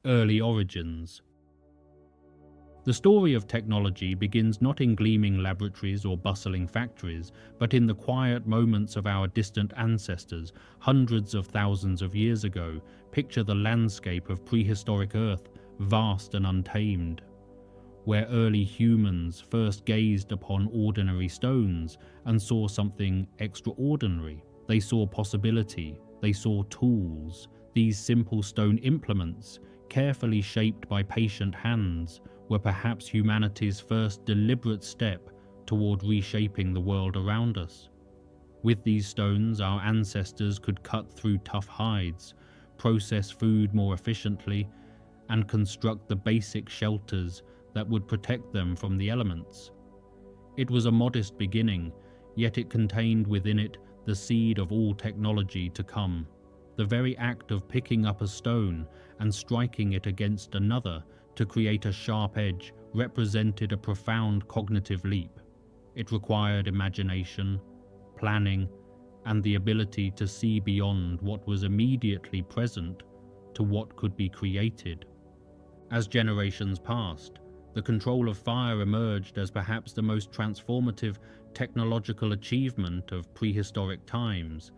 Early origins. The story of technology begins not in gleaming laboratories or bustling factories, but in the quiet moments of our distant ancestors, hundreds of thousands of years ago. Picture the landscape of prehistoric Earth, vast and untamed, where early humans first gazed upon ordinary stones and saw something extraordinary. They saw possibility, they saw tools. These simple stone implements, carefully shaped by patient hands, were perhaps humanity's first deliberate step toward reshaping the world around us. With these stones, our ancestors could cut through tough hides, process food more efficiently, and construct the basic shelters that would protect them from the elements. It was a modest beginning, yet it contained within it the seed of all technology to come. The very act of picking up a stone and striking it against another to create a sharp edge represented a profound cognitive leap. It required imagination, planning, and the ability to see beyond what was immediately present to what could be created. As generations passed, the control of fire emerged as perhaps the most transformative technological achievement of prehistoric times.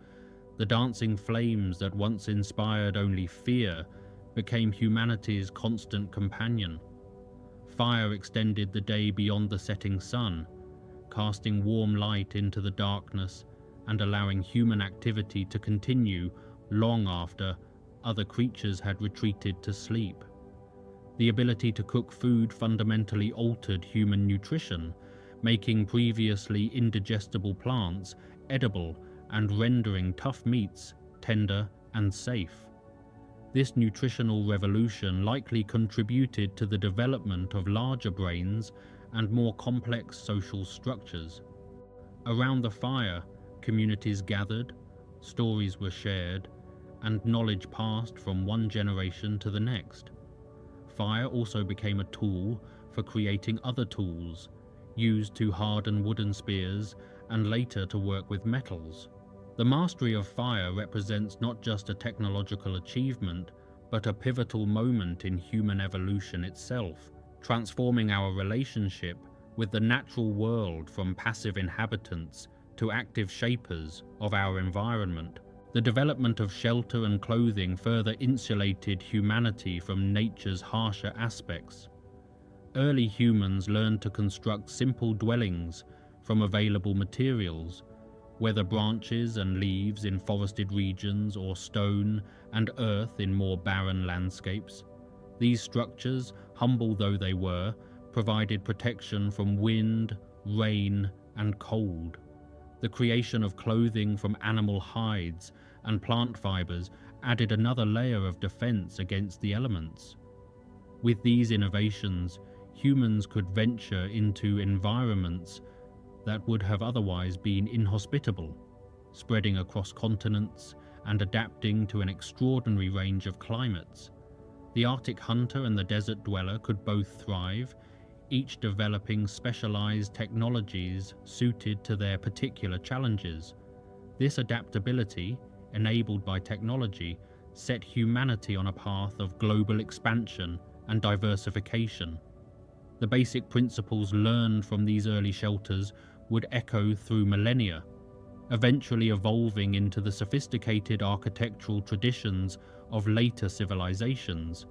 The dancing flames that once inspired only fear became humanity's constant companion. Fire extended the day beyond the setting sun, casting warm light into the darkness and allowing human activity to continue long after other creatures had retreated to sleep. The ability to cook food fundamentally altered human nutrition, making previously indigestible plants edible and rendering tough meats tender and safe. This nutritional revolution likely contributed to the development of larger brains and more complex social structures. Around the fire, communities gathered, stories were shared, and knowledge passed from one generation to the next. Fire also became a tool for creating other tools, used to harden wooden spears and later to work with metals. The mastery of fire represents not just a technological achievement, but a pivotal moment in human evolution itself, transforming our relationship with the natural world from passive inhabitants to active shapers of our environment. The development of shelter and clothing further insulated humanity from nature's harsher aspects. Early humans learned to construct simple dwellings from available materials, whether branches and leaves in forested regions or stone and earth in more barren landscapes. These structures, humble though they were, provided protection from wind, rain, and cold. The creation of clothing from animal hides and plant fibers added another layer of defense against the elements. With these innovations, humans could venture into environments that would have otherwise been inhospitable, spreading across continents and adapting to an extraordinary range of climates. The Arctic hunter and the desert dweller could both thrive, each developing specialized technologies suited to their particular challenges. This adaptability, enabled by technology, set humanity on a path of global expansion and diversification. The basic principles learned from these early shelters would echo through millennia, eventually evolving into the sophisticated architectural traditions of later civilizations.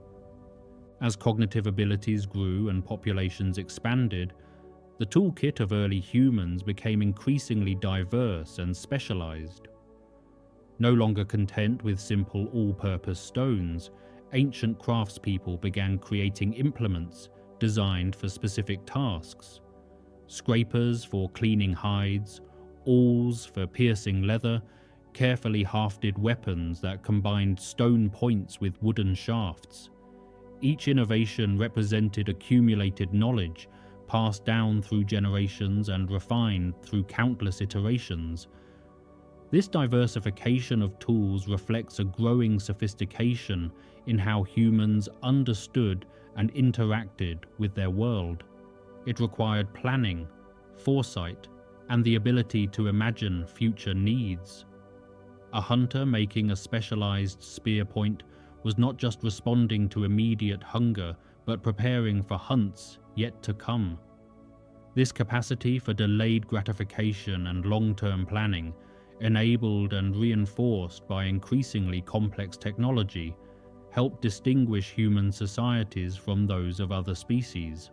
As cognitive abilities grew and populations expanded, the toolkit of early humans became increasingly diverse and specialized. No longer content with simple all-purpose stones, ancient craftspeople began creating implements designed for specific tasks. Scrapers for cleaning hides, awls for piercing leather, carefully hafted weapons that combined stone points with wooden shafts. Each innovation represented accumulated knowledge, passed down through generations and refined through countless iterations. This diversification of tools reflects a growing sophistication in how humans understood and interacted with their world. It required planning, foresight, and the ability to imagine future needs. A hunter making a specialized spear point was not just responding to immediate hunger, but preparing for hunts yet to come. This capacity for delayed gratification and long-term planning, enabled and reinforced by increasingly complex technology, helped distinguish human societies from those of other species.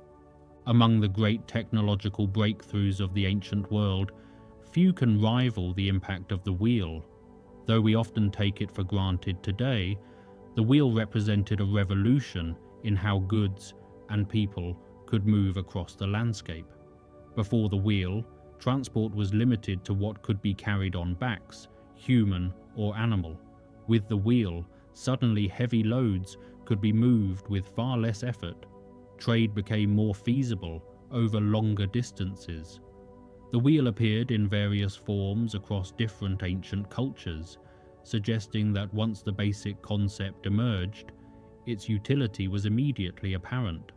Among the great technological breakthroughs of the ancient world, few can rival the impact of the wheel. Though we often take it for granted today, the wheel represented a revolution in how goods and people could move across the landscape. Before the wheel, transport was limited to what could be carried on backs, human or animal. With the wheel, suddenly heavy loads could be moved with far less effort. Trade became more feasible over longer distances. The wheel appeared in various forms across different ancient cultures, suggesting that once the basic concept emerged, its utility was immediately apparent.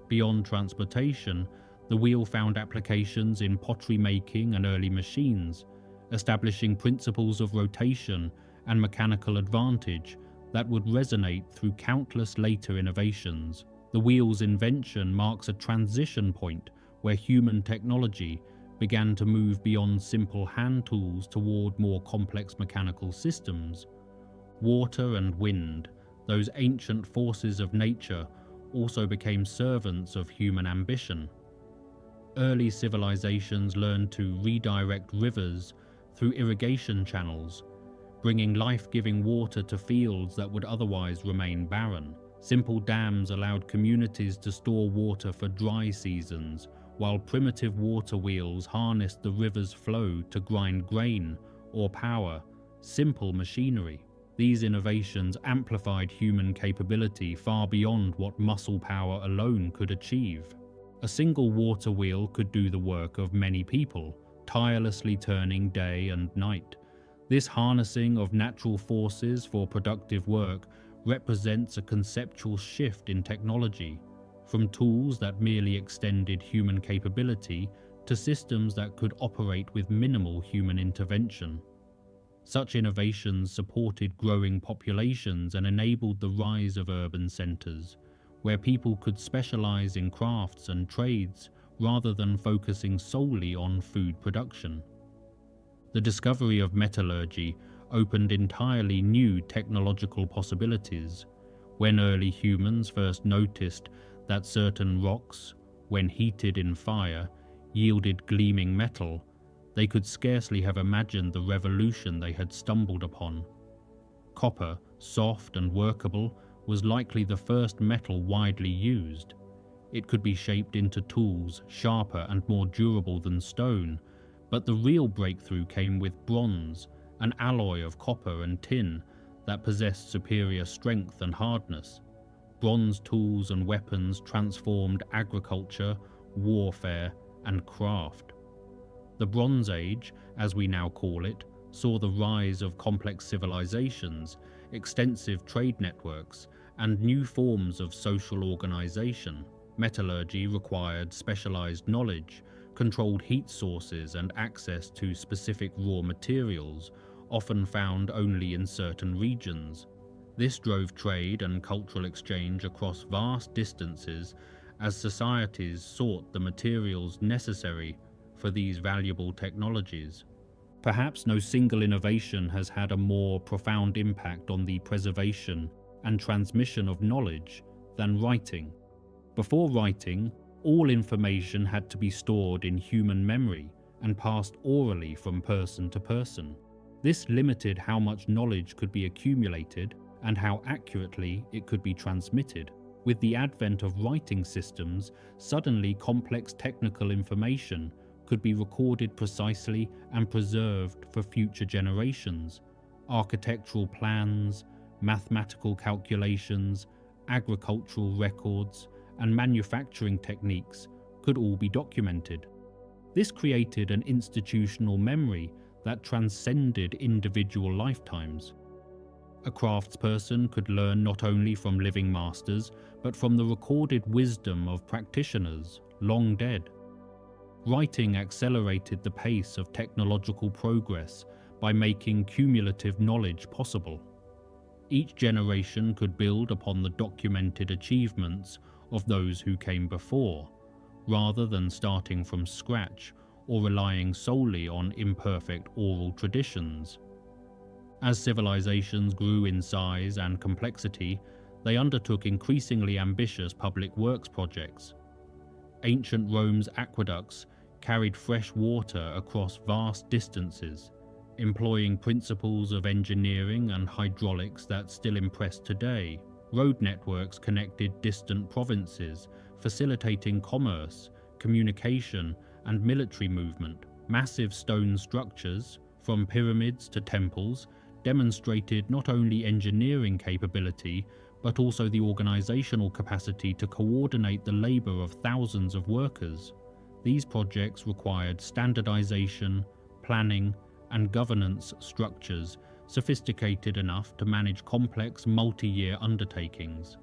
Beyond transportation, the wheel found applications in pottery making and early machines, establishing principles of rotation and mechanical advantage that would resonate through countless later innovations. The wheel's invention marks a transition point where human technology began to move beyond simple hand tools toward more complex mechanical systems. Water and wind, those ancient forces of nature, also became servants of human ambition. Early civilizations learned to redirect rivers through irrigation channels, bringing life-giving water to fields that would otherwise remain barren. Simple dams allowed communities to store water for dry seasons, while primitive water wheels harnessed the river's flow to grind grain or power simple machinery. These innovations amplified human capability far beyond what muscle power alone could achieve. A single water wheel could do the work of many people, tirelessly turning day and night. This harnessing of natural forces for productive work represents a conceptual shift in technology, from tools that merely extended human capability to systems that could operate with minimal human intervention. Such innovations supported growing populations and enabled the rise of urban centers, where people could specialize in crafts and trades rather than focusing solely on food production. The discovery of metallurgy opened entirely new technological possibilities. When early humans first noticed that certain rocks, when heated in fire, yielded gleaming metal, they could scarcely have imagined the revolution they had stumbled upon. Copper, soft and workable, was likely the first metal widely used. It could be shaped into tools sharper and more durable than stone, but the real breakthrough came with bronze, an alloy of copper and tin that possessed superior strength and hardness. Bronze tools and weapons transformed agriculture, warfare, and craft. The Bronze Age, as we now call it, saw the rise of complex civilizations, extensive trade networks, and new forms of social organization. Metallurgy required specialized knowledge, controlled heat sources, and access to specific raw materials, often found only in certain regions. This drove trade and cultural exchange across vast distances as societies sought the materials necessary for these valuable technologies. Perhaps no single innovation has had a more profound impact on the preservation and transmission of knowledge than writing. Before writing, all information had to be stored in human memory and passed orally from person to person. This limited how much knowledge could be accumulated and how accurately it could be transmitted. With the advent of writing systems, suddenly complex technical information could be recorded precisely and preserved for future generations. Architectural plans, mathematical calculations, agricultural records, and manufacturing techniques could all be documented. This created an institutional memory that transcended individual lifetimes. A craftsperson could learn not only from living masters, but from the recorded wisdom of practitioners long dead. Writing accelerated the pace of technological progress by making cumulative knowledge possible. Each generation could build upon the documented achievements of those who came before, rather than starting from scratch or relying solely on imperfect oral traditions. As civilizations grew in size and complexity, they undertook increasingly ambitious public works projects. Ancient Rome's aqueducts carried fresh water across vast distances, employing principles of engineering and hydraulics that still impress today. Road networks connected distant provinces, facilitating commerce, communication, and military movement. Massive stone structures, from pyramids to temples, demonstrated not only engineering capability, but also the organizational capacity to coordinate the labor of thousands of workers. These projects required standardization, planning, and governance structures sophisticated enough to manage complex multi-year undertakings.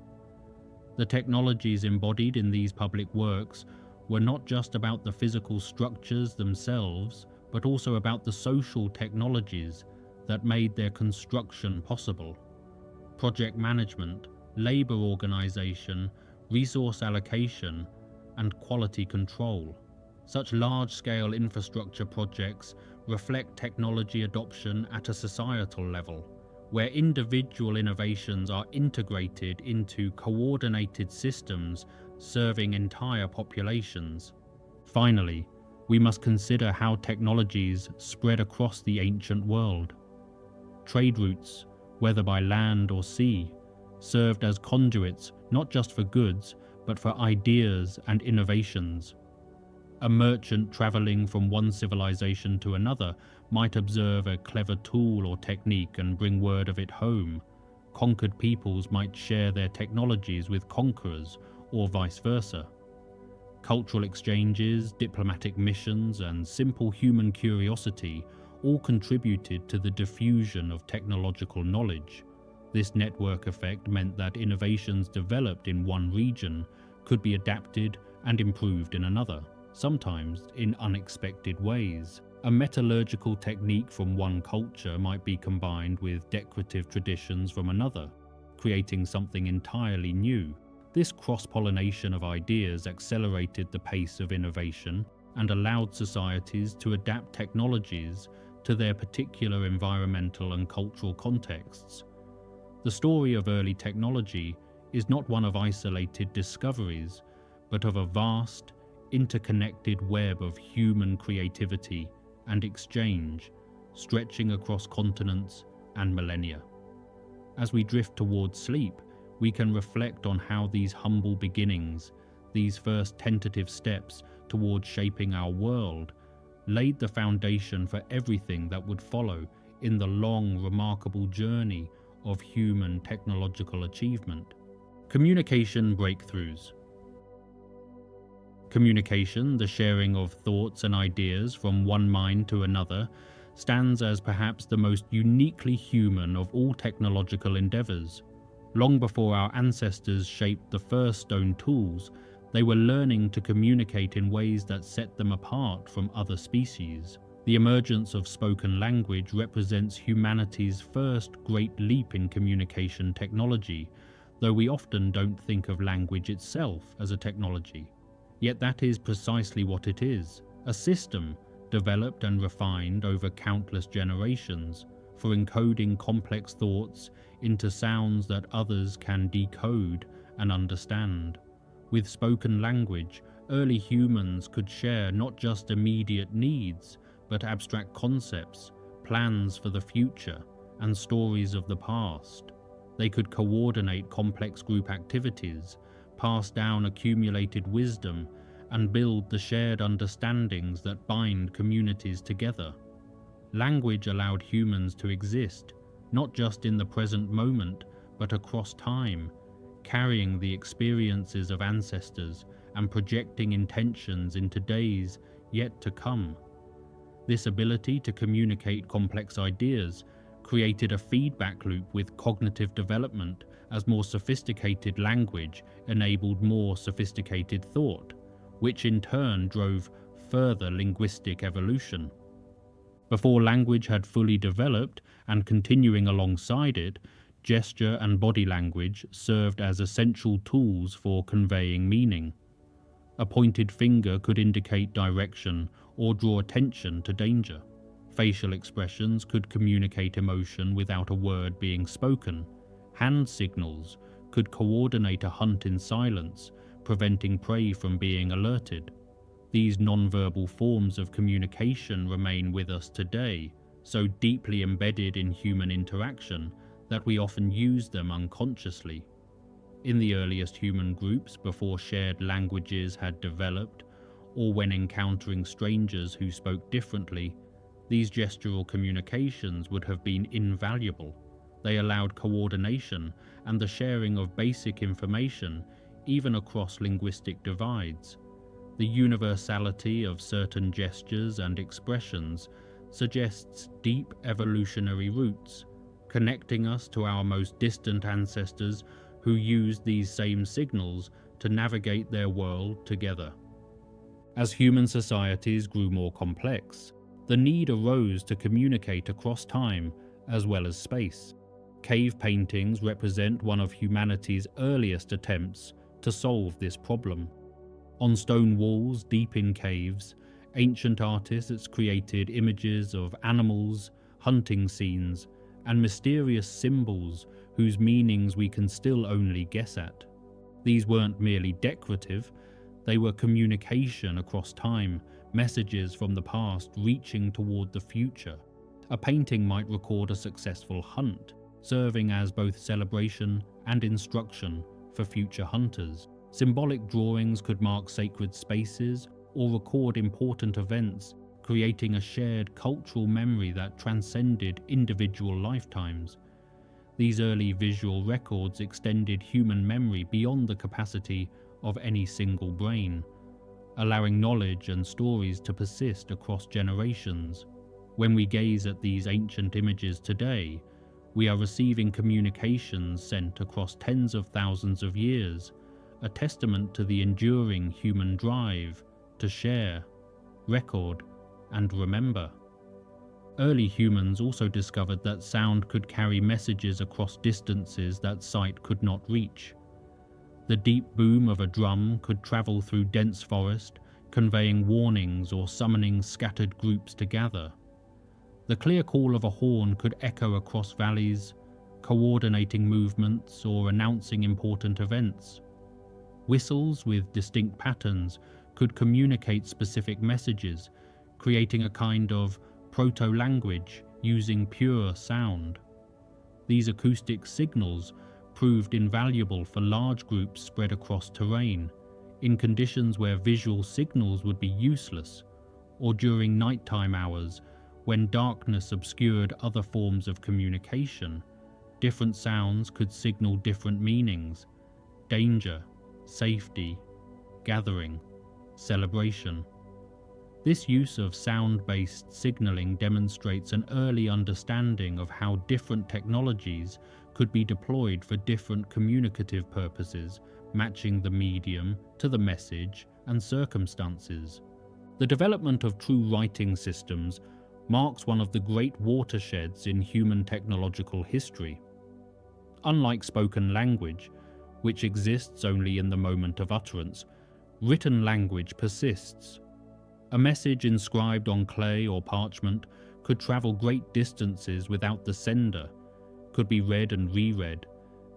The technologies embodied in these public works were not just about the physical structures themselves, but also about the social technologies that made their construction possible. Project management, labor organization, resource allocation, and quality control. Such large-scale infrastructure projects reflect technology adoption at a societal level, where individual innovations are integrated into coordinated systems serving entire populations. Finally, we must consider how technologies spread across the ancient world. Trade routes, whether by land or sea, served as conduits not just for goods, but for ideas and innovations. A merchant traveling from one civilization to another might observe a clever tool or technique and bring word of it home. Conquered peoples might share their technologies with conquerors, or vice versa. Cultural exchanges, diplomatic missions, and simple human curiosity all contributed to the diffusion of technological knowledge. This network effect meant that innovations developed in one region could be adapted and improved in another, sometimes in unexpected ways. A metallurgical technique from one culture might be combined with decorative traditions from another, creating something entirely new. This cross-pollination of ideas accelerated the pace of innovation and allowed societies to adapt technologies to their particular environmental and cultural contexts. The story of early technology is not one of isolated discoveries, but of a vast, interconnected web of human creativity and exchange, stretching across continents and millennia. As we drift towards sleep, we can reflect on how these humble beginnings, these first tentative steps towards shaping our world, laid the foundation for everything that would follow in the long, remarkable journey of human technological achievement. Communication breakthroughs. Communication, the sharing of thoughts and ideas from one mind to another, stands as perhaps the most uniquely human of all technological endeavors. Long before our ancestors shaped the first stone tools, they were learning to communicate in ways that set them apart from other species. The emergence of spoken language represents humanity's first great leap in communication technology, though we often don't think of language itself as a technology. Yet that is precisely what it is, a system developed and refined over countless generations for encoding complex thoughts into sounds that others can decode and understand. With spoken language, early humans could share not just immediate needs, but abstract concepts, plans for the future, and stories of the past. They could coordinate complex group activities, pass down accumulated wisdom, and build the shared understandings that bind communities together. Language allowed humans to exist, not just in the present moment, but across time, carrying the experiences of ancestors and projecting intentions into days yet to come. This ability to communicate complex ideas created a feedback loop with cognitive development as more sophisticated language enabled more sophisticated thought, which in turn drove further linguistic evolution. Before language had fully developed, and continuing alongside it, gesture and body language served as essential tools for conveying meaning. A pointed finger could indicate direction or draw attention to danger. Facial expressions could communicate emotion without a word being spoken. Hand signals could coordinate a hunt in silence, preventing prey from being alerted. These nonverbal forms of communication remain with us today, so deeply embedded in human interaction that we often use them unconsciously. In the earliest human groups, before shared languages had developed, or when encountering strangers who spoke differently, these gestural communications would have been invaluable. They allowed coordination and the sharing of basic information, even across linguistic divides. The universality of certain gestures and expressions suggests deep evolutionary roots, connecting us to our most distant ancestors who used these same signals to navigate their world together. As human societies grew more complex, the need arose to communicate across time as well as space. Cave paintings represent one of humanity's earliest attempts to solve this problem. On stone walls deep in caves, ancient artists created images of animals, hunting scenes, and mysterious symbols whose meanings we can still only guess at. These weren't merely decorative, they were communication across time, messages from the past reaching toward the future. A painting might record a successful hunt, serving as both celebration and instruction for future hunters. Symbolic drawings could mark sacred spaces or record important events, creating a shared cultural memory that transcended individual lifetimes. These early visual records extended human memory beyond the capacity of any single brain, allowing knowledge and stories to persist across generations. When we gaze at these ancient images today, we are receiving communications sent across tens of thousands of years, a testament to the enduring human drive to share, record, and remember. Early humans also discovered that sound could carry messages across distances that sight could not reach. The deep boom of a drum could travel through dense forest, conveying warnings or summoning scattered groups to gather. The clear call of a horn could echo across valleys, coordinating movements or announcing important events. Whistles with distinct patterns could communicate specific messages, creating a kind of proto-language using pure sound. These acoustic signals proved invaluable for large groups spread across terrain, in conditions where visual signals would be useless, or during nighttime hours when darkness obscured other forms of communication. Different sounds could signal different meanings: danger, safety, gathering, celebration. This use of sound-based signaling demonstrates an early understanding of how different technologies could be deployed for different communicative purposes, matching the medium to the message and circumstances. The development of true writing systems marks one of the great watersheds in human technological history. Unlike spoken language, which exists only in the moment of utterance, written language persists. A message inscribed on clay or parchment could travel great distances without the sender, could be read and reread,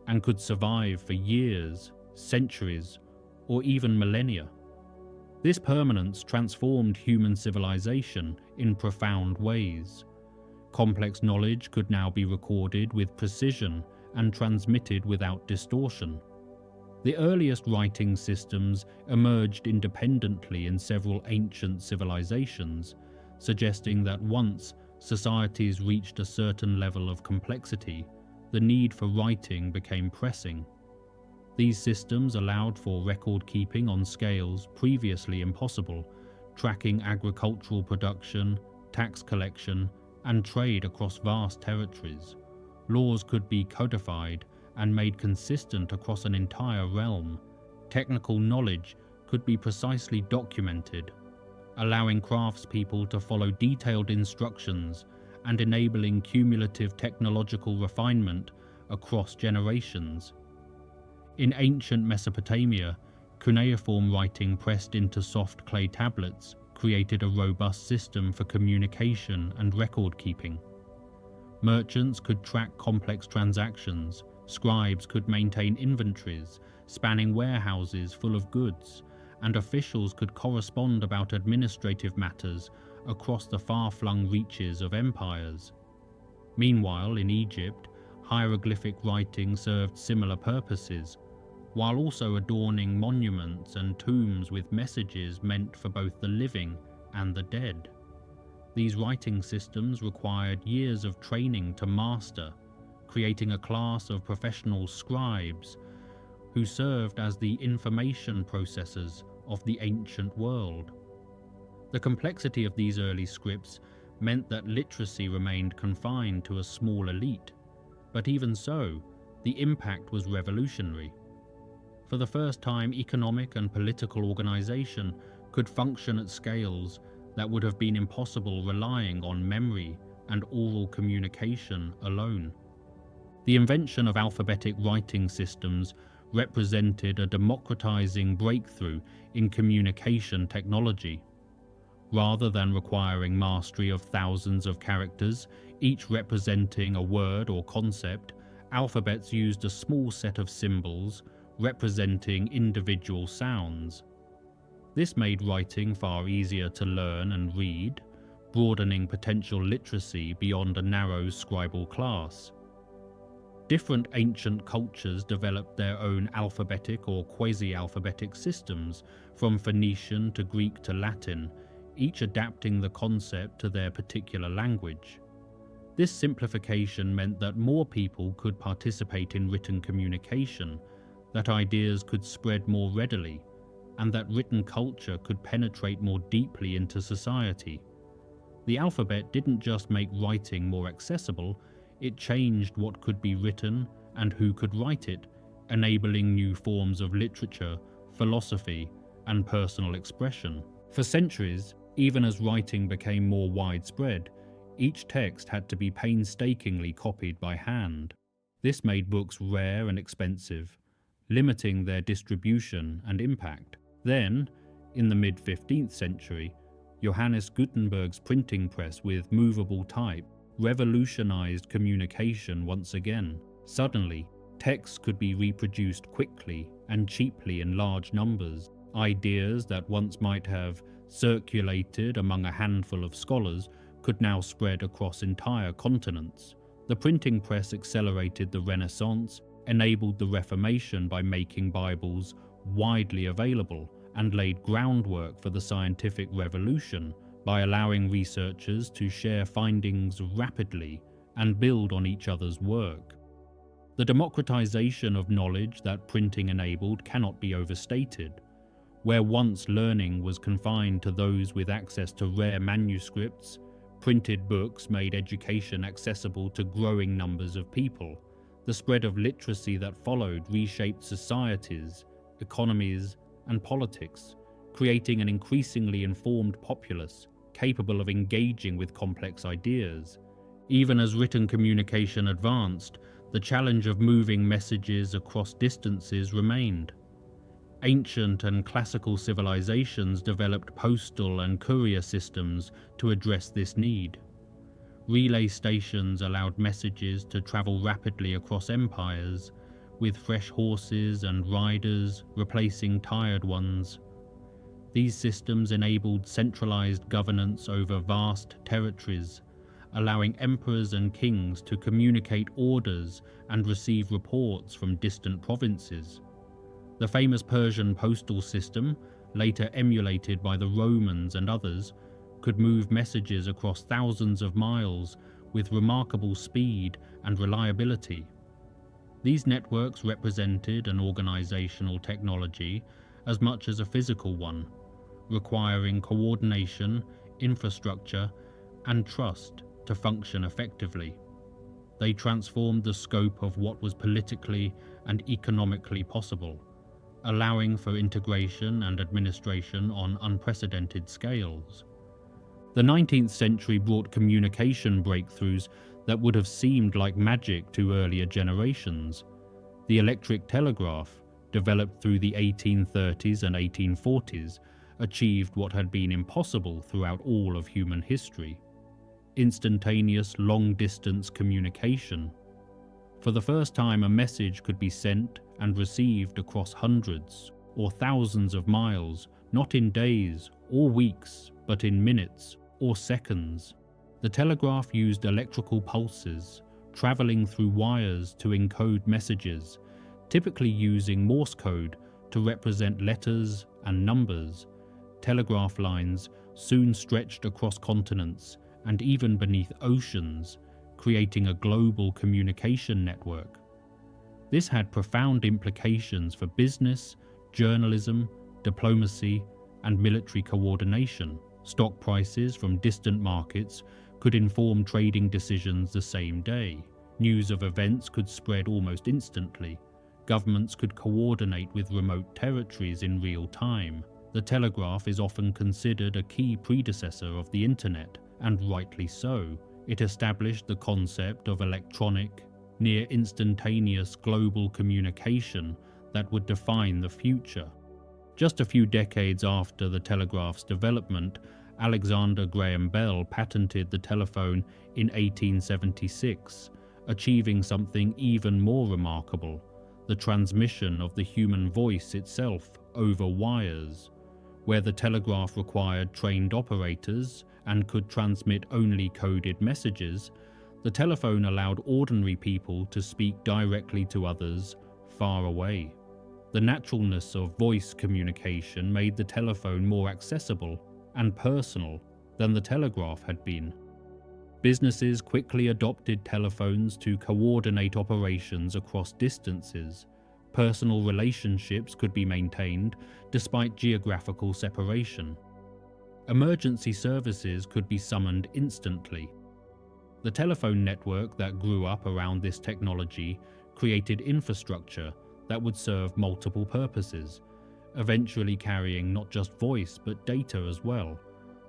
and could survive for years, centuries, or even millennia. This permanence transformed human civilization in profound ways. Complex knowledge could now be recorded with precision and transmitted without distortion. The earliest writing systems emerged independently in several ancient civilizations, suggesting that once societies reached a certain level of complexity, the need for writing became pressing. These systems allowed for record keeping on scales previously impossible, tracking agricultural production, tax collection, and trade across vast territories. Laws could be codified and made consistent across an entire realm. Technical knowledge could be precisely documented, allowing craftspeople to follow detailed instructions and enabling cumulative technological refinement across generations. In ancient Mesopotamia, cuneiform writing pressed into soft clay tablets created a robust system for communication and record keeping. Merchants could track complex transactions, scribes could maintain inventories spanning warehouses full of goods, and officials could correspond about administrative matters across the far-flung reaches of empires. Meanwhile, in Egypt, hieroglyphic writing served similar purposes, while also adorning monuments and tombs with messages meant for both the living and the dead. These writing systems required years of training to master, creating a class of professional scribes who served as the information processors of the ancient world. The complexity of these early scripts meant that literacy remained confined to a small elite, but even so, the impact was revolutionary. For the first time, economic and political organization could function at scales that would have been impossible relying on memory and oral communication alone. The invention of alphabetic writing systems represented a democratizing breakthrough in communication technology. Rather than requiring mastery of thousands of characters, each representing a word or concept, alphabets used a small set of symbols representing individual sounds. This made writing far easier to learn and read, broadening potential literacy beyond a narrow scribal class. Different ancient cultures developed their own alphabetic or quasi-alphabetic systems, from Phoenician to Greek to Latin, each adapting the concept to their particular language. This simplification meant that more people could participate in written communication, that ideas could spread more readily, and that written culture could penetrate more deeply into society. The alphabet didn't just make writing more accessible, it changed what could be written and who could write it, enabling new forms of literature, philosophy, and personal expression. For centuries, even as writing became more widespread, each text had to be painstakingly copied by hand. This made books rare and expensive, limiting their distribution and impact. Then, in the mid-15th century, Johannes Gutenberg's printing press with movable type revolutionized communication once again. Suddenly, texts could be reproduced quickly and cheaply in large numbers. Ideas that once might have circulated among a handful of scholars could now spread across entire continents. The printing press accelerated the Renaissance, enabled the Reformation by making Bibles widely available, and laid groundwork for the scientific revolution by allowing researchers to share findings rapidly and build on each other's work. The democratization of knowledge that printing enabled cannot be overstated. Where once learning was confined to those with access to rare manuscripts, printed books made education accessible to growing numbers of people. The spread of literacy that followed reshaped societies, economies, and politics, creating an increasingly informed populace capable of engaging with complex ideas. Even as written communication advanced, the challenge of moving messages across distances remained. Ancient and classical civilizations developed postal and courier systems to address this need. Relay stations allowed messages to travel rapidly across empires, with fresh horses and riders replacing tired ones. These systems enabled centralized governance over vast territories, allowing emperors and kings to communicate orders and receive reports from distant provinces. The famous Persian postal system, later emulated by the Romans and others, could move messages across thousands of miles with remarkable speed and reliability. These networks represented an organizational technology as much as a physical one, requiring coordination, infrastructure, and trust to function effectively. They transformed the scope of what was politically and economically possible, allowing for integration and administration on unprecedented scales. The 19th century brought communication breakthroughs that would have seemed like magic to earlier generations. The electric telegraph, developed through the 1830s and 1840s, achieved what had been impossible throughout all of human history: instantaneous long-distance communication. For the first time, a message could be sent and received across hundreds or thousands of miles, not in days or weeks, but in minutes or seconds. The telegraph used electrical pulses, traveling through wires to encode messages, typically using Morse code to represent letters and numbers. Telegraph lines soon stretched across continents and even beneath oceans, creating a global communication network. This had profound implications for business, journalism, diplomacy, and military coordination. Stock prices from distant markets could inform trading decisions the same day. News of events could spread almost instantly. Governments could coordinate with remote territories in real time. The telegraph is often considered a key predecessor of the internet, and rightly so. It established the concept of electronic, near instantaneous global communication that would define the future. Just a few decades after the telegraph's development, Alexander Graham Bell patented the telephone in 1876, achieving something even more remarkable: the transmission of the human voice itself over wires. Where the telegraph required trained operators and could transmit only coded messages, the telephone allowed ordinary people to speak directly to others far away. The naturalness of voice communication made the telephone more accessible and personal than the telegraph had been. Businesses quickly adopted telephones to coordinate operations across distances. Personal relationships could be maintained despite geographical separation. Emergency services could be summoned instantly. The telephone network that grew up around this technology created infrastructure that would serve multiple purposes, eventually carrying not just voice but data as well.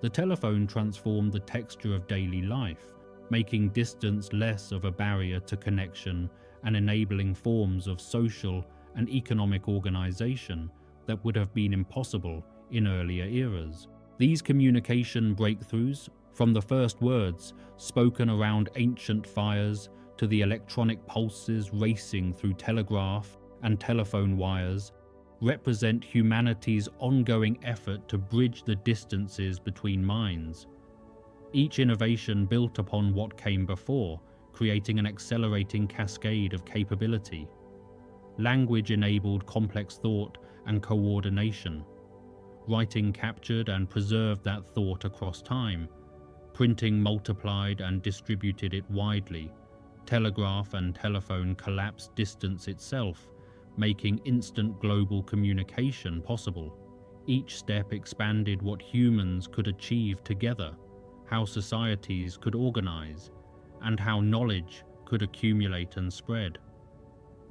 The telephone transformed the texture of daily life, making distance less of a barrier to connection and enabling forms of social and economic organization that would have been impossible in earlier eras. These communication breakthroughs, from the first words spoken around ancient fires to the electronic pulses racing through telegraph and telephone wires, represent humanity's ongoing effort to bridge the distances between minds. Each innovation built upon what came before, creating an accelerating cascade of capability. Language enabled complex thought and coordination. Writing captured and preserved that thought across time. Printing multiplied and distributed it widely. Telegraph and telephone collapsed distance itself, making instant global communication possible. Each step expanded what humans could achieve together, how societies could organize, and how knowledge could accumulate and spread.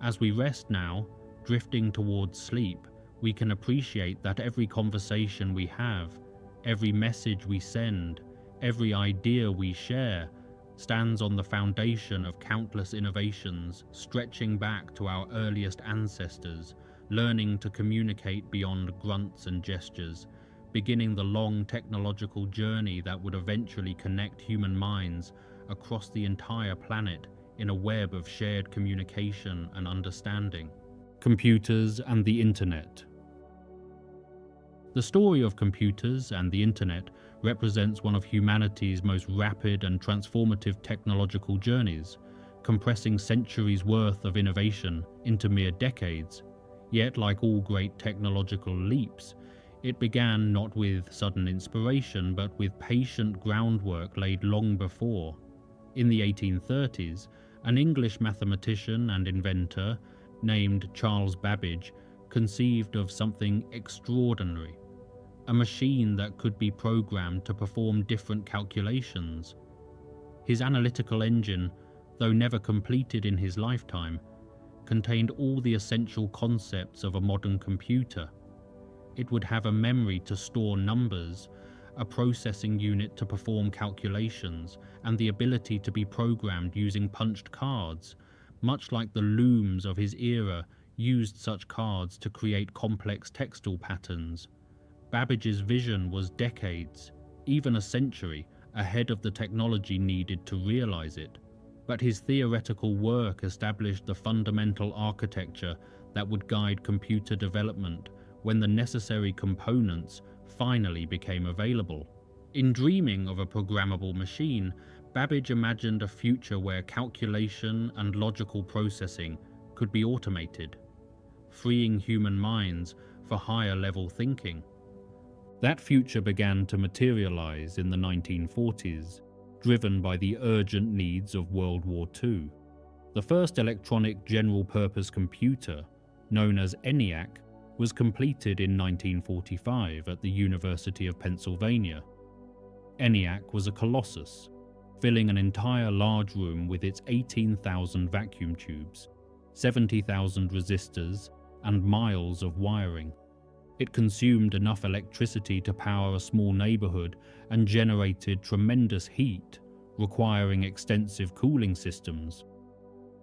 As we rest now, drifting towards sleep, we can appreciate that every conversation we have, every message we send, every idea we share, stands on the foundation of countless innovations stretching back to our earliest ancestors, learning to communicate beyond grunts and gestures, beginning the long technological journey that would eventually connect human minds across the entire planet in a web of shared communication and understanding. Computers and the Internet. The story of computers and the Internet represents one of humanity's most rapid and transformative technological journeys, compressing centuries' worth of innovation into mere decades. Yet, like all great technological leaps, it began not with sudden inspiration but with patient groundwork laid long before. In the 1830s, an English mathematician and inventor named Charles Babbage conceived of something extraordinary: a machine that could be programmed to perform different calculations. His analytical engine, though never completed in his lifetime, contained all the essential concepts of a modern computer. It would have a memory to store numbers, a processing unit to perform calculations, and the ability to be programmed using punched cards, much like the looms of his era used such cards to create complex textile patterns. Babbage's vision was decades, even a century, ahead of the technology needed to realize it. But his theoretical work established the fundamental architecture that would guide computer development when the necessary components finally became available. In dreaming of a programmable machine, Babbage imagined a future where calculation and logical processing could be automated, freeing human minds for higher-level thinking. That future began to materialize in the 1940s, driven by the urgent needs of World War II. The first electronic general-purpose computer, known as ENIAC, was completed in 1945 at the University of Pennsylvania. ENIAC was a colossus, filling an entire large room with its 18,000 vacuum tubes, 70,000 resistors, and miles of wiring. It consumed enough electricity to power a small neighborhood and generated tremendous heat, requiring extensive cooling systems.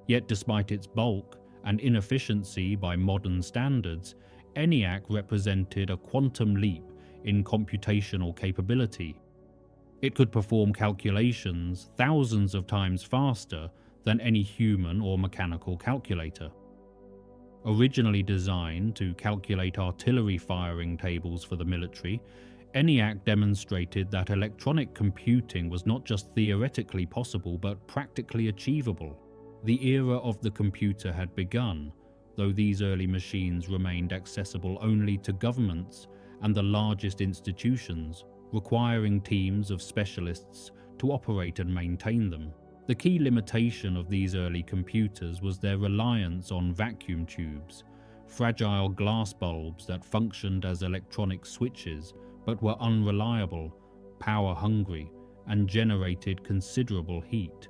Yet despite its bulk and inefficiency by modern standards, ENIAC represented a quantum leap in computational capability. It could perform calculations thousands of times faster than any human or mechanical calculator. Originally designed to calculate artillery firing tables for the military, ENIAC demonstrated that electronic computing was not just theoretically possible but practically achievable. The era of the computer had begun, though these early machines remained accessible only to governments and the largest institutions, requiring teams of specialists to operate and maintain them. The key limitation of these early computers was their reliance on vacuum tubes, fragile glass bulbs that functioned as electronic switches but were unreliable, power-hungry, and generated considerable heat.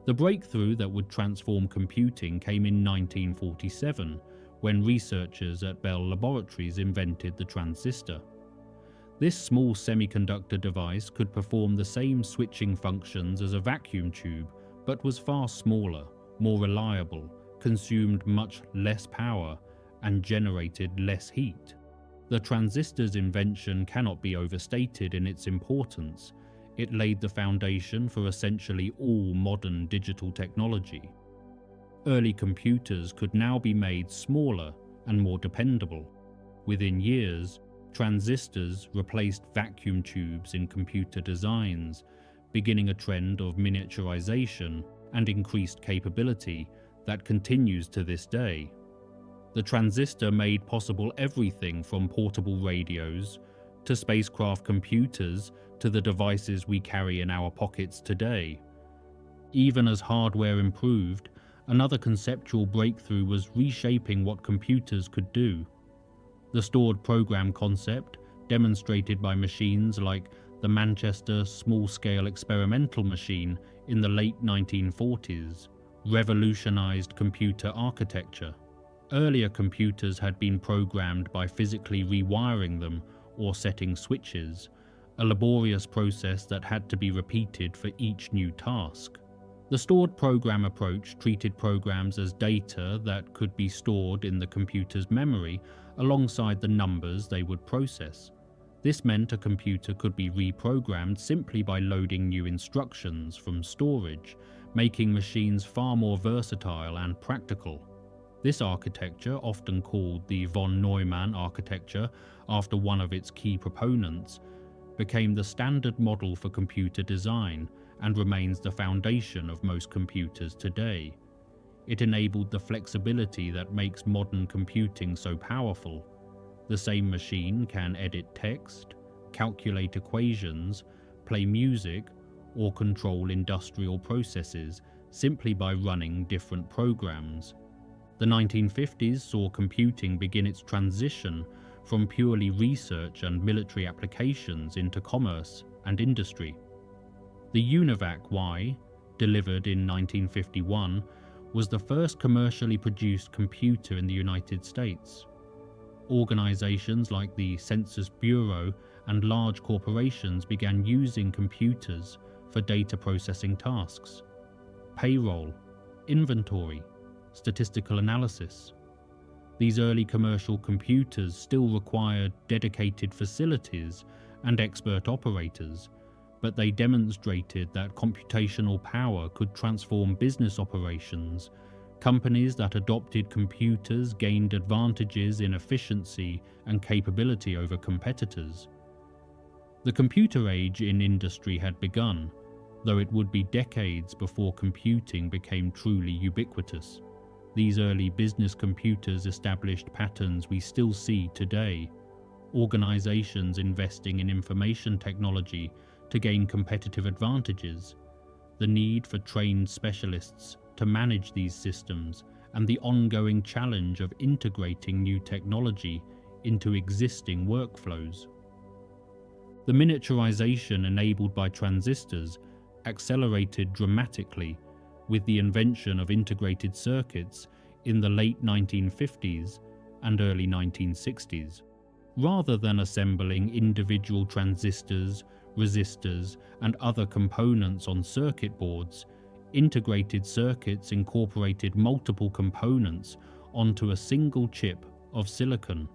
The breakthrough that would transform computing came in 1947, when researchers at Bell Laboratories invented the transistor. This small semiconductor device could perform the same switching functions as a vacuum tube, but was far smaller, more reliable, consumed much less power, and generated less heat. The transistor's invention cannot be overstated in its importance. It laid the foundation for essentially all modern digital technology. Early computers could now be made smaller and more dependable. Within years, transistors replaced vacuum tubes in computer designs, beginning a trend of miniaturization and increased capability that continues to this day. The transistor made possible everything from portable radios to spacecraft computers to the devices we carry in our pockets today. Even as hardware improved, another conceptual breakthrough was reshaping what computers could do. The stored program concept, demonstrated by machines like the Manchester Small-Scale Experimental Machine in the late 1940s, revolutionized computer architecture. Earlier computers had been programmed by physically rewiring them or setting switches, a laborious process that had to be repeated for each new task. The stored program approach treated programs as data that could be stored in the computer's memory alongside the numbers they would process. This meant a computer could be reprogrammed simply by loading new instructions from storage, making machines far more versatile and practical. This architecture, often called the von Neumann architecture after one of its key proponents, became the standard model for computer design and remains the foundation of most computers today. It enabled the flexibility that makes modern computing so powerful. The same machine can edit text, calculate equations, play music, or control industrial processes simply by running different programs. The 1950s saw computing begin its transition from purely research and military applications into commerce and industry. The UNIVAC Y, delivered in 1951, was the first commercially produced computer in the United States. Organizations like the Census Bureau and large corporations began using computers for data processing tasks, payroll, inventory, statistical analysis. These early commercial computers still required dedicated facilities and expert operators, but they demonstrated that computational power could transform business operations. Companies that adopted computers gained advantages in efficiency and capability over competitors. The computer age in industry had begun, though it would be decades before computing became truly ubiquitous. These early business computers established patterns we still see today. Organizations investing in information technology to gain competitive advantages, the need for trained specialists to manage these systems, and the ongoing challenge of integrating new technology into existing workflows. The miniaturization enabled by transistors accelerated dramatically with the invention of integrated circuits in the late 1950s and early 1960s. Rather than assembling individual transistors, resistors, and other components on circuit boards, integrated circuits incorporated multiple components onto a single chip of silicon.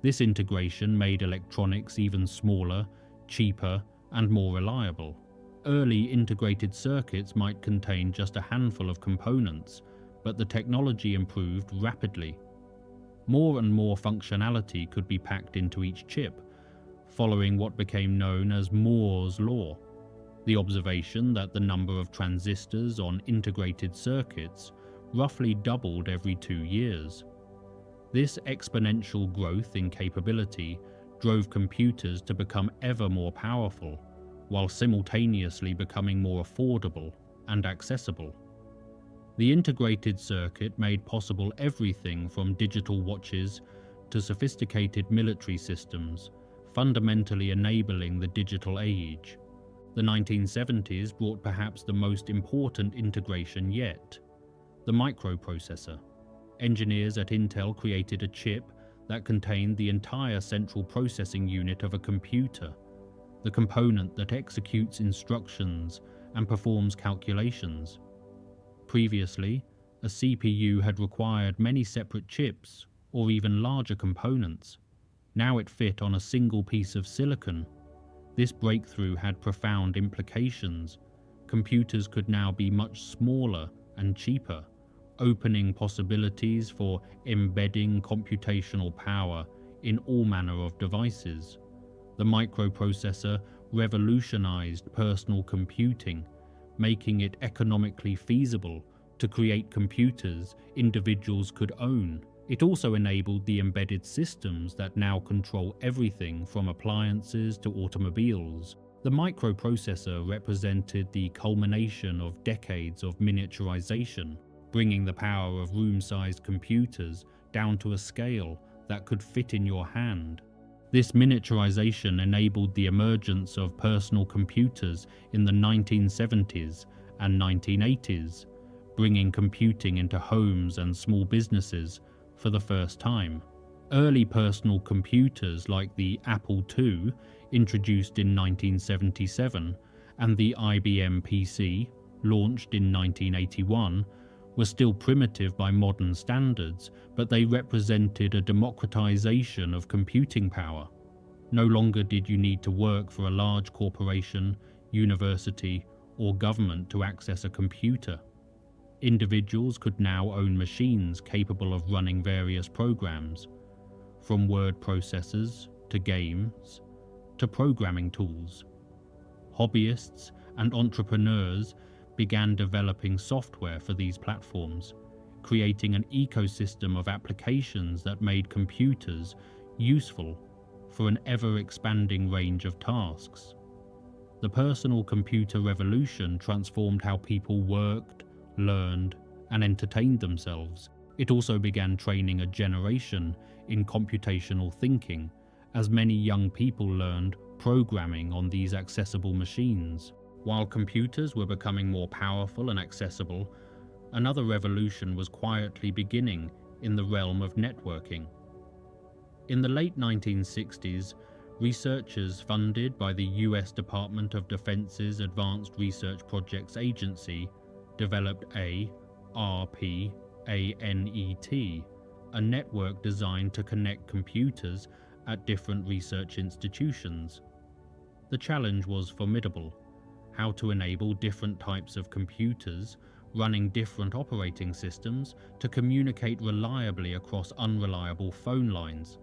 This integration made electronics even smaller, cheaper, and more reliable. Early integrated circuits might contain just a handful of components, but the technology improved rapidly. More and more functionality could be packed into each chip, following what became known as Moore's law, the observation that the number of transistors on integrated circuits roughly doubled every 2 years. This exponential growth in capability drove computers to become ever more powerful, while simultaneously becoming more affordable and accessible. The integrated circuit made possible everything from digital watches to sophisticated military systems, fundamentally enabling the digital age. The 1970s brought perhaps the most important integration yet: the microprocessor. Engineers at Intel created a chip that contained the entire central processing unit of a computer, the component that executes instructions and performs calculations. Previously, a CPU had required many separate chips or even larger components. Now it fit on a single piece of silicon. This breakthrough had profound implications. Computers could now be much smaller and cheaper, opening possibilities for embedding computational power in all manner of devices. The microprocessor revolutionized personal computing, making it economically feasible to create computers individuals could own. It also enabled the embedded systems that now control everything from appliances to automobiles. The microprocessor represented the culmination of decades of miniaturization, bringing the power of room-sized computers down to a scale that could fit in your hand. This miniaturization enabled the emergence of personal computers in the 1970s and 1980s, bringing computing into homes and small businesses for the first time. Early personal computers like the Apple II, introduced in 1977, and the IBM PC, launched in 1981, were still primitive by modern standards, but they represented a democratization of computing power. No longer did you need to work for a large corporation, university, or government to access a computer. Individuals could now own machines capable of running various programs, from word processors to games to programming tools. Hobbyists and entrepreneurs began developing software for these platforms, creating an ecosystem of applications that made computers useful for an ever-expanding range of tasks. The personal computer revolution transformed how people worked, learned, and entertained themselves. It also began training a generation in computational thinking, as many young people learned programming on these accessible machines. While computers were becoming more powerful and accessible, another revolution was quietly beginning in the realm of networking. In the late 1960s, researchers funded by the US Department of Defense's Advanced Research Projects Agency developed ARPANET, a network designed to connect computers at different research institutions. The challenge was formidable: how to enable different types of computers running different operating systems to communicate reliably across unreliable phone lines.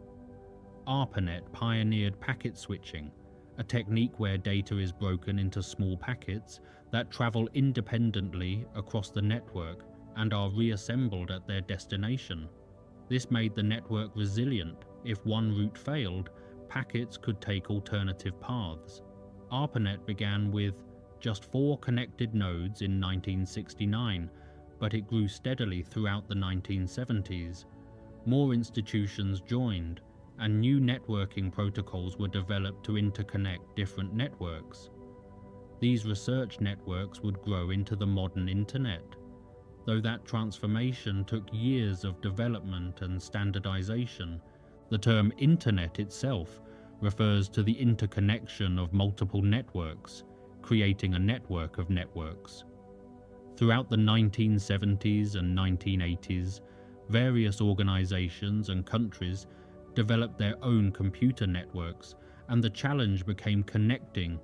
ARPANET pioneered packet switching, a technique where data is broken into small packets that travel independently across the network and are reassembled at their destination. This made the network resilient. If one route failed, packets could take alternative paths. ARPANET began with just 4 connected nodes in 1969, but it grew steadily throughout the 1970s. More institutions joined, and new networking protocols were developed to interconnect different networks. These research networks would grow into the modern internet, though that transformation took years of development and standardization. The term internet itself refers to the interconnection of multiple networks, creating a network of networks. Throughout the 1970s and 1980s, various organizations and countries developed their own computer networks, and the challenge became connecting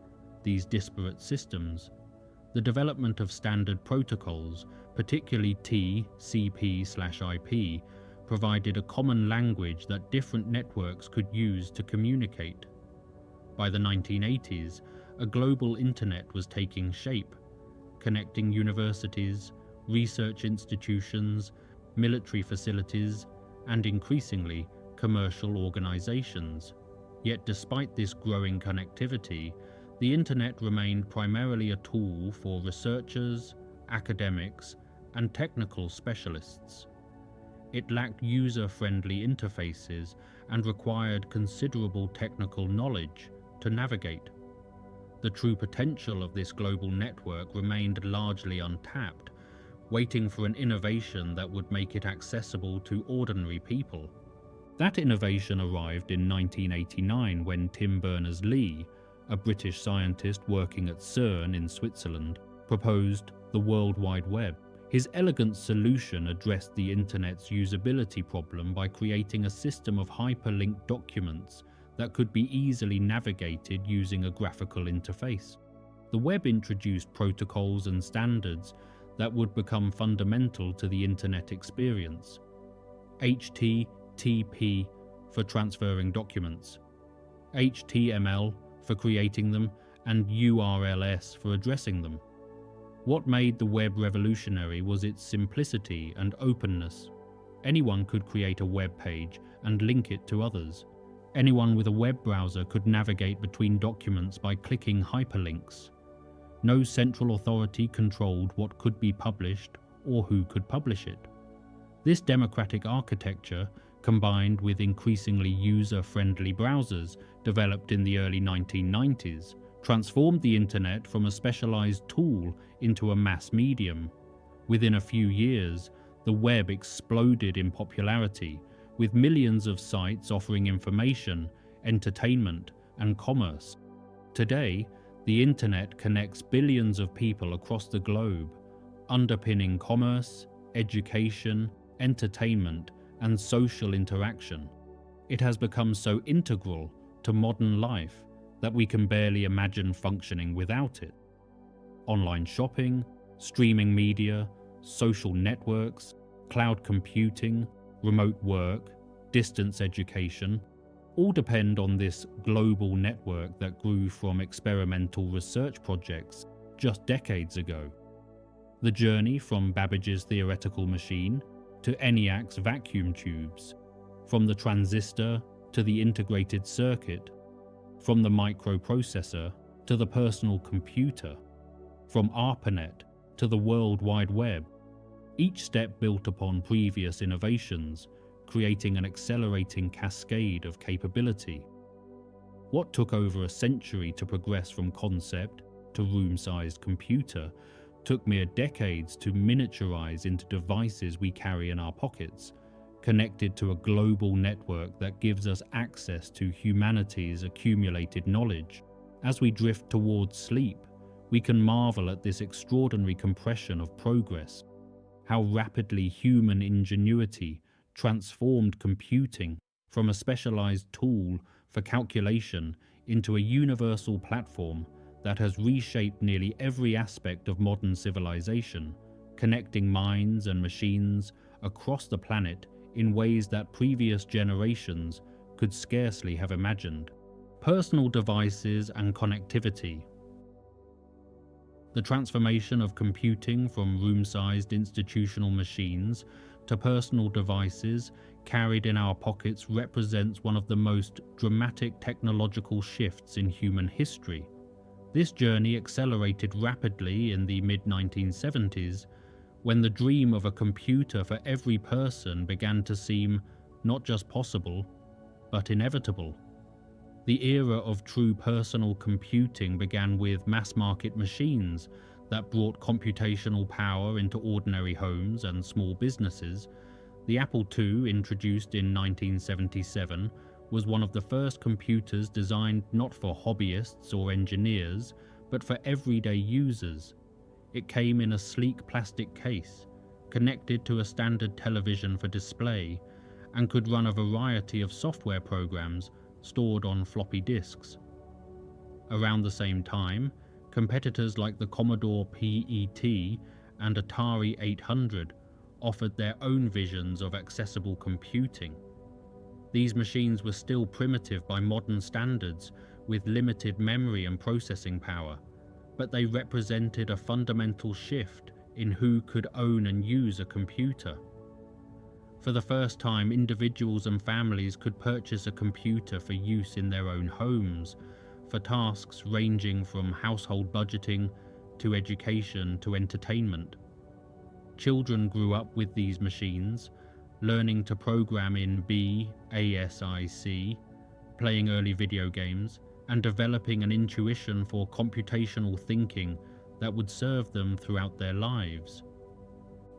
these disparate systems. The development of standard protocols, particularly TCP/IP, provided a common language that different networks could use to communicate. By the 1980s, a global internet was taking shape, connecting universities, research institutions, military facilities, and increasingly, commercial organizations. Yet despite this growing connectivity, the internet remained primarily a tool for researchers, academics, and technical specialists. It lacked user-friendly interfaces and required considerable technical knowledge to navigate. The true potential of this global network remained largely untapped, waiting for an innovation that would make it accessible to ordinary people. That innovation arrived in 1989 when Tim Berners-Lee, a British scientist working at CERN in Switzerland, proposed the World Wide Web. His elegant solution addressed the Internet's usability problem by creating a system of hyperlinked documents that could be easily navigated using a graphical interface. The web introduced protocols and standards that would become fundamental to the Internet experience. HTTP for transferring documents, HTML for creating them, and URLs for addressing them. What made the web revolutionary was its simplicity and openness. Anyone could create a web page and link it to others. Anyone with a web browser could navigate between documents by clicking hyperlinks. No central authority controlled what could be published or who could publish it. This democratic architecture, combined with increasingly user-friendly browsers developed in the early 1990s, transformed the Internet from a specialized tool into a mass medium. Within a few years, the web exploded in popularity, with millions of sites offering information, entertainment, and commerce. Today, the Internet connects billions of people across the globe, underpinning commerce, education, entertainment, and social interaction. It has become so integral to modern life that we can barely imagine functioning without it. Online shopping, streaming media, social networks, cloud computing, remote work, distance education, all depend on this global network that grew from experimental research projects just decades ago. The journey from Babbage's theoretical machine to ENIAC's vacuum tubes, from the transistor to the integrated circuit, from the microprocessor to the personal computer, from ARPANET to the World Wide Web. Each step built upon previous innovations, creating an accelerating cascade of capability. What took over a century to progress from concept to room-sized computer took mere decades to miniaturize into devices we carry in our pockets, connected to a global network that gives us access to humanity's accumulated knowledge. As we drift towards sleep, we can marvel at this extraordinary compression of progress, how rapidly human ingenuity transformed computing from a specialized tool for calculation into a universal platform that has reshaped nearly every aspect of modern civilization, connecting minds and machines across the planet in ways that previous generations could scarcely have imagined. Personal devices and connectivity. The transformation of computing from room-sized institutional machines to personal devices carried in our pockets represents one of the most dramatic technological shifts in human history. This journey accelerated rapidly in the mid-1970s, when the dream of a computer for every person began to seem not just possible, but inevitable. The era of true personal computing began with mass-market machines that brought computational power into ordinary homes and small businesses. The Apple II, introduced in 1977, was one of the first computers designed not for hobbyists or engineers, but for everyday users. It came in a sleek plastic case, connected to a standard television for display, and could run a variety of software programs stored on floppy disks. Around the same time, competitors like the Commodore PET and Atari 800 offered their own visions of accessible computing. These machines were still primitive by modern standards, with limited memory and processing power, but they represented a fundamental shift in who could own and use a computer. For the first time, individuals and families could purchase a computer for use in their own homes, for tasks ranging from household budgeting to education to entertainment. Children grew up with these machines, learning to program in BASIC, playing early video games, and developing an intuition for computational thinking that would serve them throughout their lives.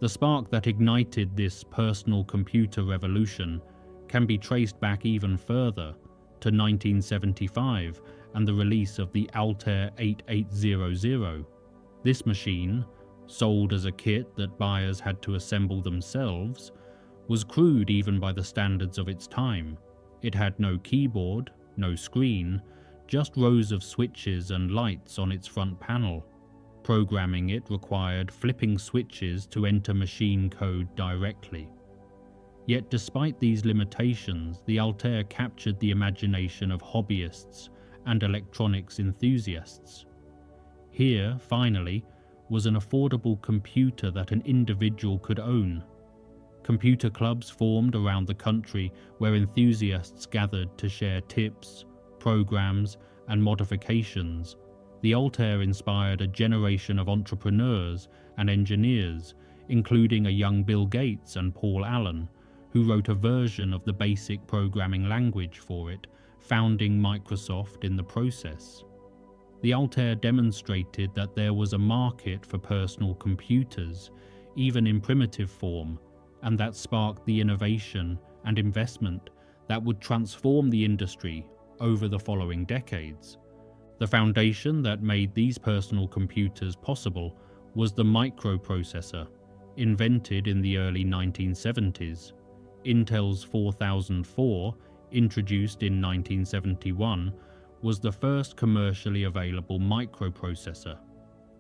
The spark that ignited this personal computer revolution can be traced back even further to 1975 and the release of the Altair 8800. This machine, sold as a kit that buyers had to assemble themselves, was crude even by the standards of its time. It had no keyboard, no screen, just rows of switches and lights on its front panel. Programming it required flipping switches to enter machine code directly. Yet despite these limitations, the Altair captured the imagination of hobbyists and electronics enthusiasts. Here, finally, was an affordable computer that an individual could own. Computer clubs formed around the country where enthusiasts gathered to share tips, programs, and modifications. The Altair inspired a generation of entrepreneurs and engineers, including a young Bill Gates and Paul Allen, who wrote a version of the basic programming language for it, founding Microsoft in the process. The Altair demonstrated that there was a market for personal computers, even in primitive form, and that sparked the innovation and investment that would transform the industry over the following decades. The foundation that made these personal computers possible was the microprocessor, invented in the early 1970s. Intel's 4004, introduced in 1971, was the first commercially available microprocessor,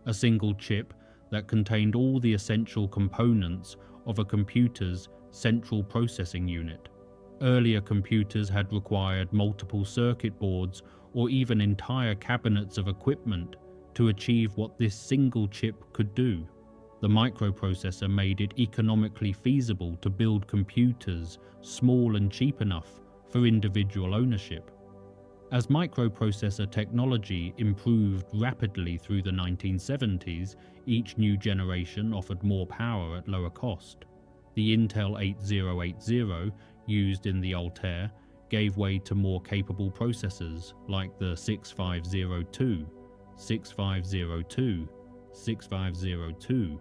a single chip that contained all the essential components of a computer's central processing unit. Earlier computers had required multiple circuit boards or even entire cabinets of equipment to achieve what this single chip could do. The microprocessor made it economically feasible to build computers small and cheap enough for individual ownership. As microprocessor technology improved rapidly through the 1970s, each new generation offered more power at lower cost. The Intel 8080, used in the Altair, gave way to more capable processors like the 6502, 6502, 6502,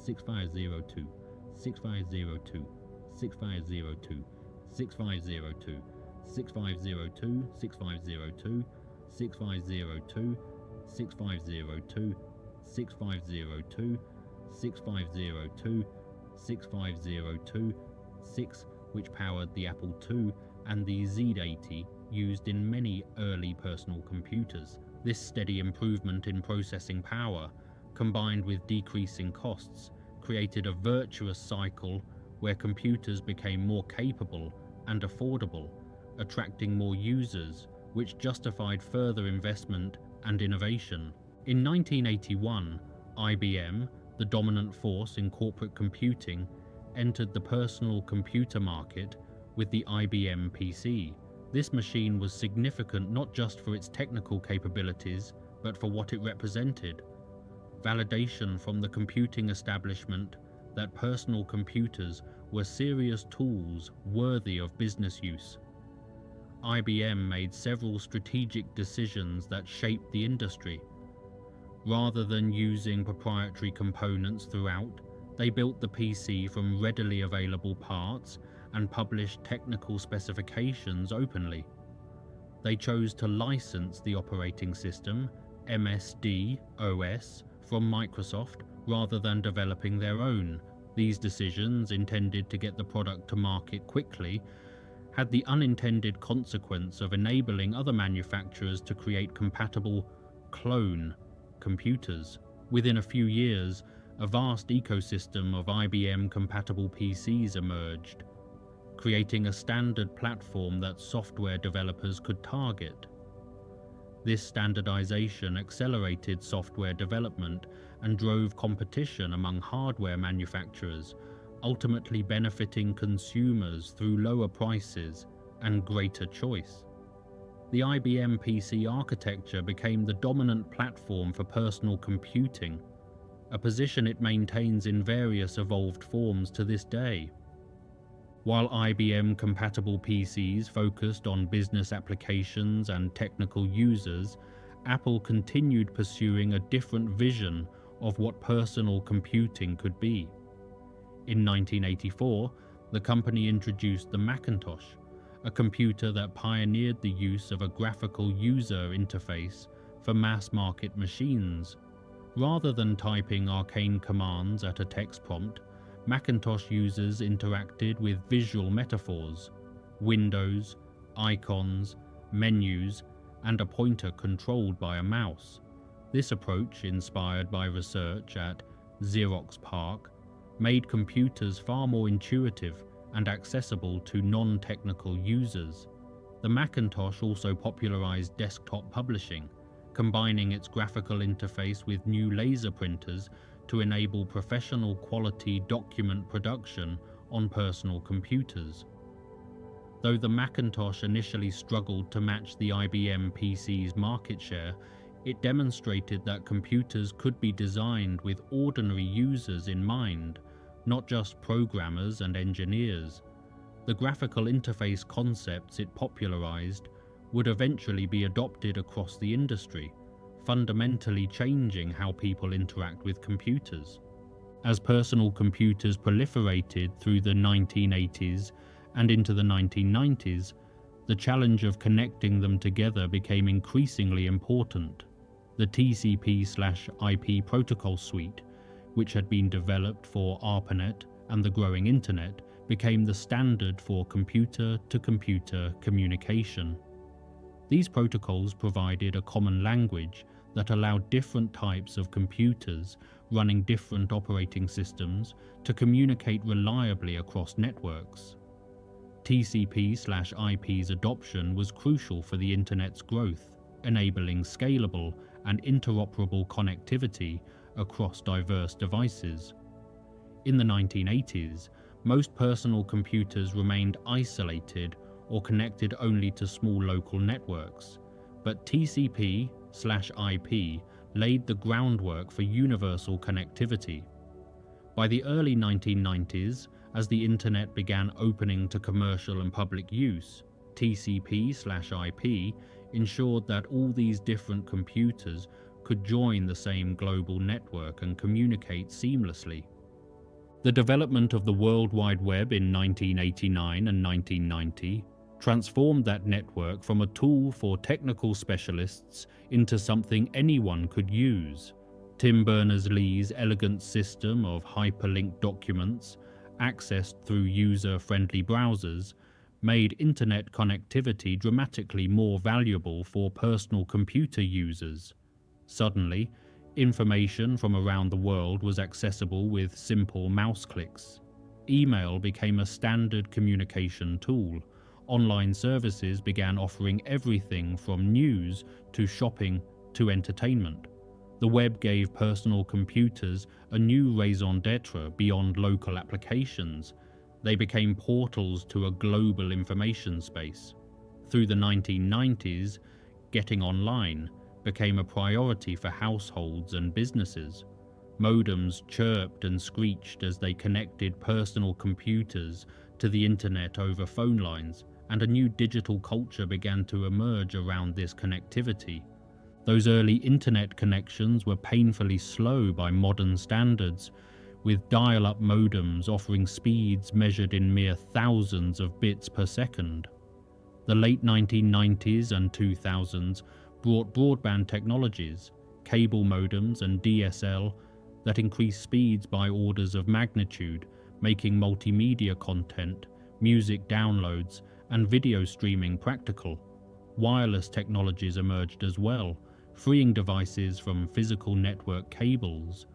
6502, 6502, 6502, 6502, 6502, 6502, 6502, 6502, 6502, 6502, 6502, 6, which powered the Apple II and the Z80 used in many early personal computers. This steady improvement in processing power, combined with decreasing costs, created a virtuous cycle where computers became more capable and affordable, attracting more users, which justified further investment and innovation. In 1981, IBM, the dominant force in corporate computing, entered the personal computer market with the IBM PC. This machine was significant not just for its technical capabilities, but for what it represented: validation from the computing establishment that personal computers were serious tools worthy of business use. IBM made several strategic decisions that shaped the industry. Rather than using proprietary components throughout, they built the PC from readily available parts and published technical specifications openly. They chose to license the operating system, MS-DOS, from Microsoft rather than developing their own. These decisions, intended to get the product to market quickly, had the unintended consequence of enabling other manufacturers to create compatible clone computers. Within a few years, a vast ecosystem of IBM-compatible PCs emerged, creating a standard platform that software developers could target. This standardization accelerated software development and drove competition among hardware manufacturers, ultimately benefiting consumers through lower prices and greater choice. The IBM PC architecture became the dominant platform for personal computing, a position it maintains in various evolved forms to this day. While IBM-compatible PCs focused on business applications and technical users, Apple continued pursuing a different vision of what personal computing could be. In 1984, the company introduced the Macintosh, a computer that pioneered the use of a graphical user interface for mass-market machines. Rather than typing arcane commands at a text prompt, Macintosh users interacted with visual metaphors, windows, icons, menus, and a pointer controlled by a mouse. This approach, inspired by research at Xerox PARC, made computers far more intuitive and accessible to non-technical users. The Macintosh also popularized desktop publishing, combining its graphical interface with new laser printers to enable professional quality document production on personal computers. Though the Macintosh initially struggled to match the IBM PC's market share, it demonstrated that computers could be designed with ordinary users in mind, not just programmers and engineers. The graphical interface concepts it popularized would eventually be adopted across the industry, fundamentally changing how people interact with computers. As personal computers proliferated through the 1980s and into the 1990s, the challenge of connecting them together became increasingly important. The TCP/IP protocol suite, which had been developed for ARPANET and the growing Internet, became the standard for computer-to-computer communication. These protocols provided a common language that allowed different types of computers running different operating systems to communicate reliably across networks. TCP/IP's adoption was crucial for the Internet's growth, enabling scalable and interoperable connectivity across diverse devices. In the 1980s, most personal computers remained isolated or connected only to small local networks, but TCP/IP laid the groundwork for universal connectivity. By the early 1990s, as the Internet began opening to commercial and public use, TCP/IP ensured that all these different computers could join the same global network and communicate seamlessly. The development of the World Wide Web in 1989 and 1990 transformed that network from a tool for technical specialists into something anyone could use. Tim Berners-Lee's elegant system of hyperlinked documents, accessed through user-friendly browsers, made internet connectivity dramatically more valuable for personal computer users. Suddenly, information from around the world was accessible with simple mouse clicks. Email became a standard communication tool. Online services began offering everything from news to shopping to entertainment. The web gave personal computers a new raison d'etre beyond local applications. They became portals to a global information space. Through the 1990s, getting online became a priority for households and businesses. Modems chirped and screeched as they connected personal computers to the internet over phone lines, and a new digital culture began to emerge around this connectivity. Those early internet connections were painfully slow by modern standards, with dial-up modems offering speeds measured in mere thousands of bits per second. The late 1990s and 2000s brought broadband technologies, cable modems and DSL that increased speeds by orders of magnitude, making multimedia content, music downloads, and video streaming practical. Wireless technologies emerged as well, freeing devices from physical network cables.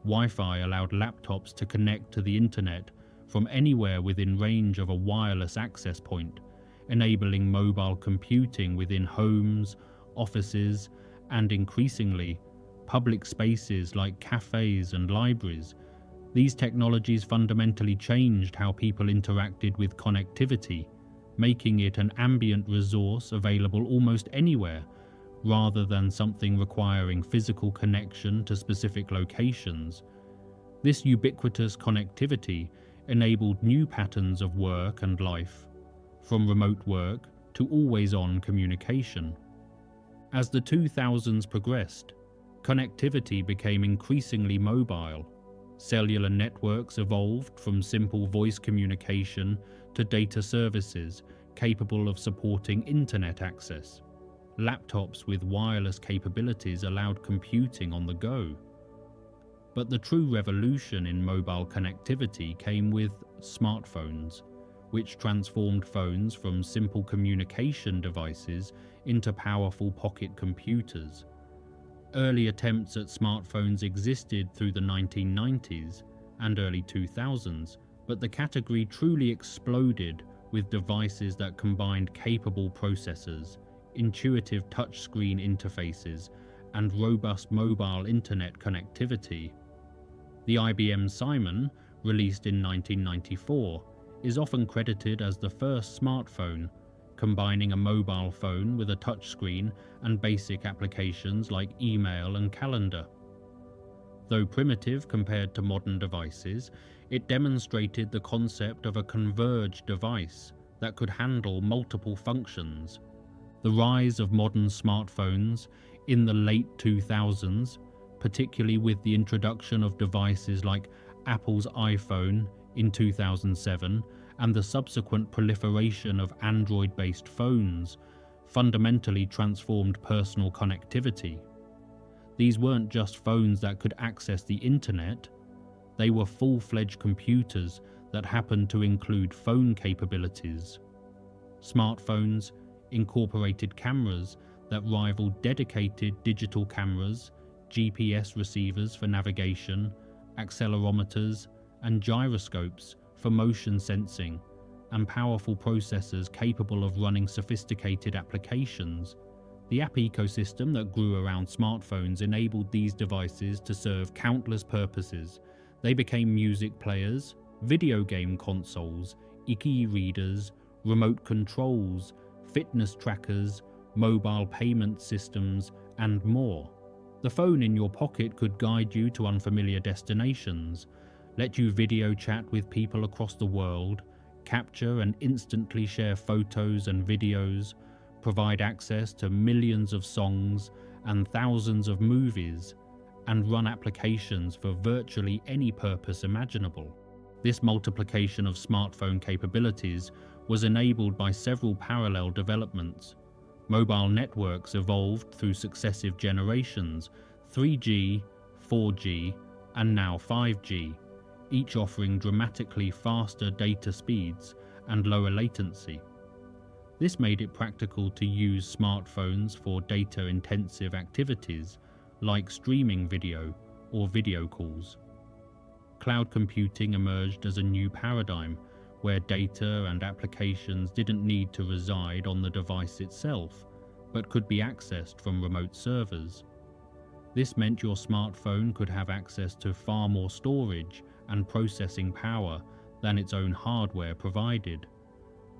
Wi-Fi allowed laptops to connect to the internet from anywhere within range of a wireless access point, enabling mobile computing within homes, offices, and increasingly, public spaces like cafes and libraries. These technologies fundamentally changed how people interacted with connectivity, making it an ambient resource available almost anywhere, rather than something requiring physical connection to specific locations. This ubiquitous connectivity enabled new patterns of work and life, from remote work to always-on communication. As the 2000s progressed, connectivity became increasingly mobile. Cellular networks evolved from simple voice communication to data services capable of supporting internet access. Laptops with wireless capabilities allowed computing on the go. But the true revolution in mobile connectivity came with smartphones, which transformed phones from simple communication devices into powerful pocket computers. Early attempts at smartphones existed through the 1990s and early 2000s, but the category truly exploded with devices that combined capable processors, intuitive touchscreen interfaces, and robust mobile internet connectivity. The IBM Simon, released in 1994, is often credited as the first smartphone, combining a mobile phone with a touchscreen and basic applications like email and calendar. Though primitive compared to modern devices, it demonstrated the concept of a converged device that could handle multiple functions. The rise of modern smartphones in the late 2000s, particularly with the introduction of devices like Apple's iPhone in 2007 and the subsequent proliferation of Android-based phones, fundamentally transformed personal connectivity. These weren't just phones that could access the internet, they were full-fledged computers that happened to include phone capabilities. Smartphones incorporated cameras that rivaled dedicated digital cameras, GPS receivers for navigation, accelerometers, and gyroscopes for motion sensing, and powerful processors capable of running sophisticated applications. The app ecosystem that grew around smartphones enabled these devices to serve countless purposes. They became music players, video game consoles, e-readers, remote controls, fitness trackers, mobile payment systems, and more. The phone in your pocket could guide you to unfamiliar destinations, let you video chat with people across the world, capture and instantly share photos and videos, provide access to millions of songs and thousands of movies, and run applications for virtually any purpose imaginable. This multiplication of smartphone capabilities was enabled by several parallel developments. Mobile networks evolved through successive generations: 3G, 4G, and now 5G, each offering dramatically faster data speeds and lower latency. This made it practical to use smartphones for data-intensive activities like streaming video or video calls. Cloud computing emerged as a new paradigm where data and applications didn't need to reside on the device itself, but could be accessed from remote servers. This meant your smartphone could have access to far more storage and processing power than its own hardware provided.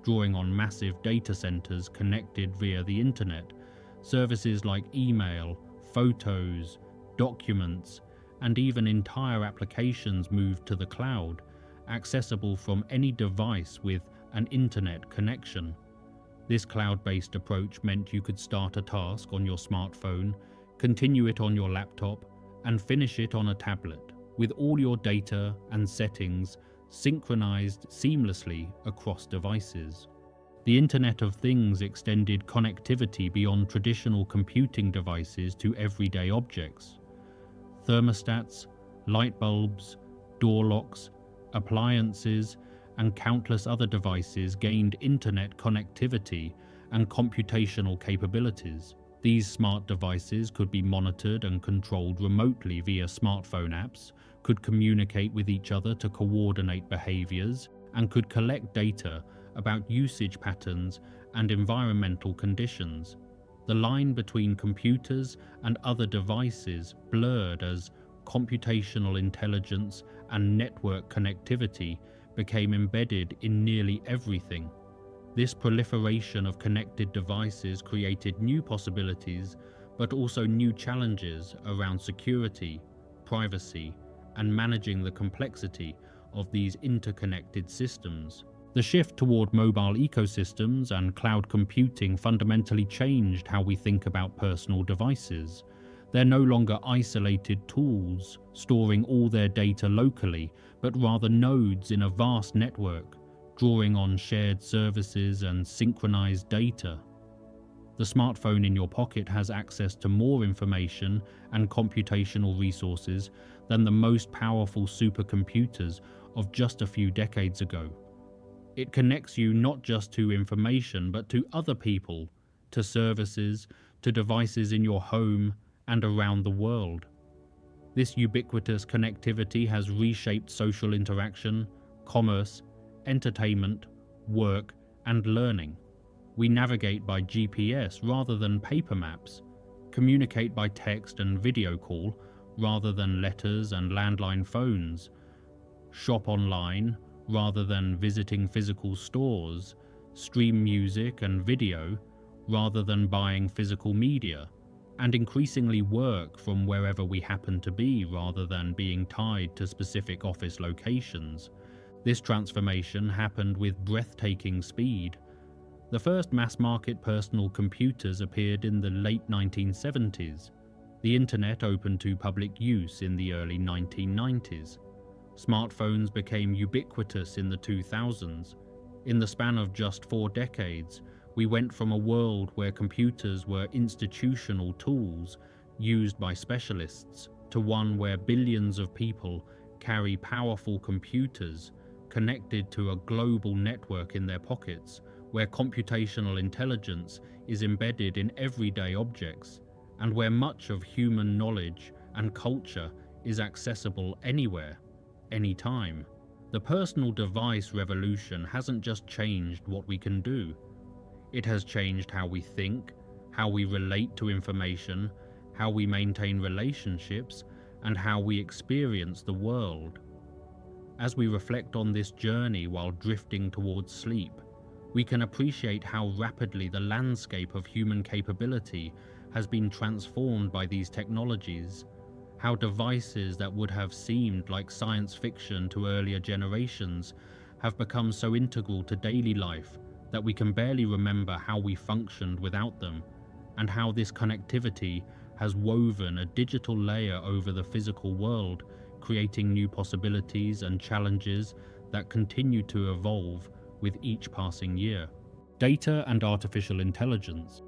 Drawing on massive data centers connected via the internet, services like email, photos, documents, and even entire applications moved to the cloud, accessible from any device with an internet connection. This cloud-based approach meant you could start a task on your smartphone, continue it on your laptop, and finish it on a tablet, with all your data and settings synchronized seamlessly across devices. The Internet of Things extended connectivity beyond traditional computing devices to everyday objects. Thermostats, light bulbs, door locks, appliances, and countless other devices gained internet connectivity and computational capabilities. These smart devices could be monitored and controlled remotely via smartphone apps, could communicate with each other to coordinate behaviors, and could collect data about usage patterns and environmental conditions. The line between computers and other devices blurred as computational intelligence and network connectivity became embedded in nearly everything. This proliferation of connected devices created new possibilities, but also new challenges around security, privacy, and managing the complexity of these interconnected systems. The shift toward mobile ecosystems and cloud computing fundamentally changed how we think about personal devices. They're no longer isolated tools storing all their data locally, but rather nodes in a vast network, drawing on shared services and synchronized data. The smartphone in your pocket has access to more information and computational resources than the most powerful supercomputers of just a few decades ago. It connects you not just to information, but to other people, to services, to devices in your home and around the world. This ubiquitous connectivity has reshaped social interaction, commerce, entertainment, work, and learning. We navigate by GPS rather than paper maps, communicate by text and video call rather than letters and landline phones, shop online rather than visiting physical stores, stream music and video rather than buying physical media, and increasingly work from wherever we happen to be rather than being tied to specific office locations. This transformation happened with breathtaking speed. The first mass-market personal computers appeared in the late 1970s. The internet opened to public use in the early 1990s. Smartphones became ubiquitous in the 2000s. In the span of just 4 decades, we went from a world where computers were institutional tools used by specialists to one where billions of people carry powerful computers connected to a global network in their pockets, where computational intelligence is embedded in everyday objects, and where much of human knowledge and culture is accessible anywhere, anytime. The personal device revolution hasn't just changed what we can do. It has changed how we think, how we relate to information, how we maintain relationships, and how we experience the world. As we reflect on this journey while drifting towards sleep, we can appreciate how rapidly the landscape of human capability has been transformed by these technologies, how devices that would have seemed like science fiction to earlier generations have become so integral to daily life that we can barely remember how we functioned without them, and how this connectivity has woven a digital layer over the physical world, creating new possibilities and challenges that continue to evolve with each passing year. Data and artificial intelligence.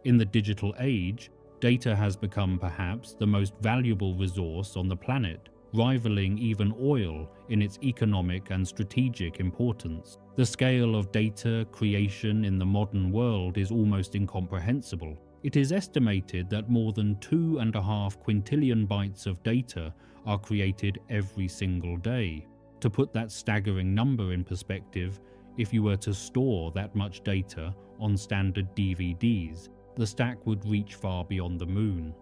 In the digital age, data has become perhaps the most valuable resource on the planet, rivaling even oil in its economic and strategic importance. The scale of data creation in the modern world is almost incomprehensible. It is estimated that more than 2.5 quintillion bytes of data are created every single day. To put that staggering number in perspective, if you were to store that much data on standard DVDs, the stack would reach far beyond the moon.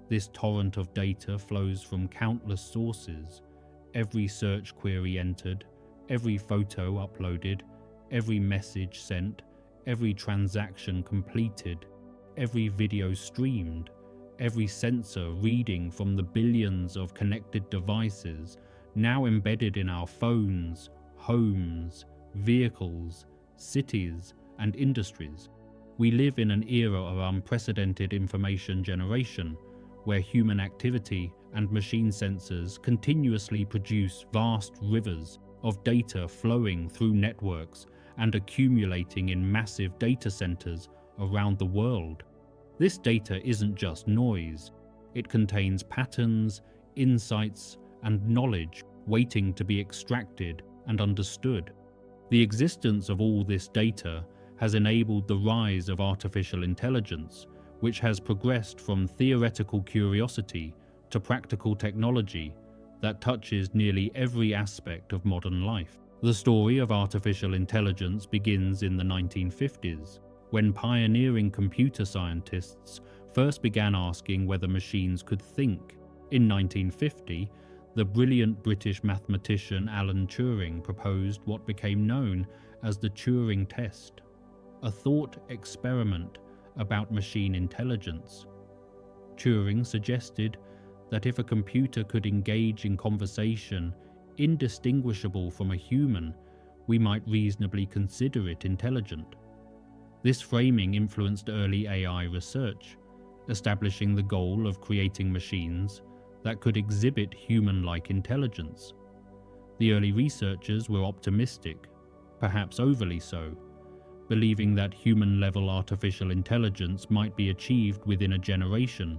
This torrent of data flows from countless sources. Every search query entered, every photo uploaded, every message sent, every transaction completed, every video streamed, every sensor reading from the billions of connected devices now embedded in our phones, homes, vehicles, cities, and industries. We live in an era of unprecedented information generation, where human activity and machine sensors continuously produce vast rivers of data flowing through networks and accumulating in massive data centers around the world. This data isn't just noise. It contains patterns, insights, and knowledge waiting to be extracted and understood. The existence of all this data has enabled the rise of artificial intelligence, which has progressed from theoretical curiosity to practical technology that touches nearly every aspect of modern life. The story of artificial intelligence begins in the 1950s, when pioneering computer scientists first began asking whether machines could think. In 1950, the brilliant British mathematician Alan Turing proposed what became known as the Turing test, a thought experiment about machine intelligence. Turing suggested that if a computer could engage in conversation indistinguishable from a human, we might reasonably consider it intelligent. This framing influenced early AI research, establishing the goal of creating machines that could exhibit human-like intelligence. The early researchers were optimistic, perhaps overly so, believing that human-level artificial intelligence might be achieved within a generation.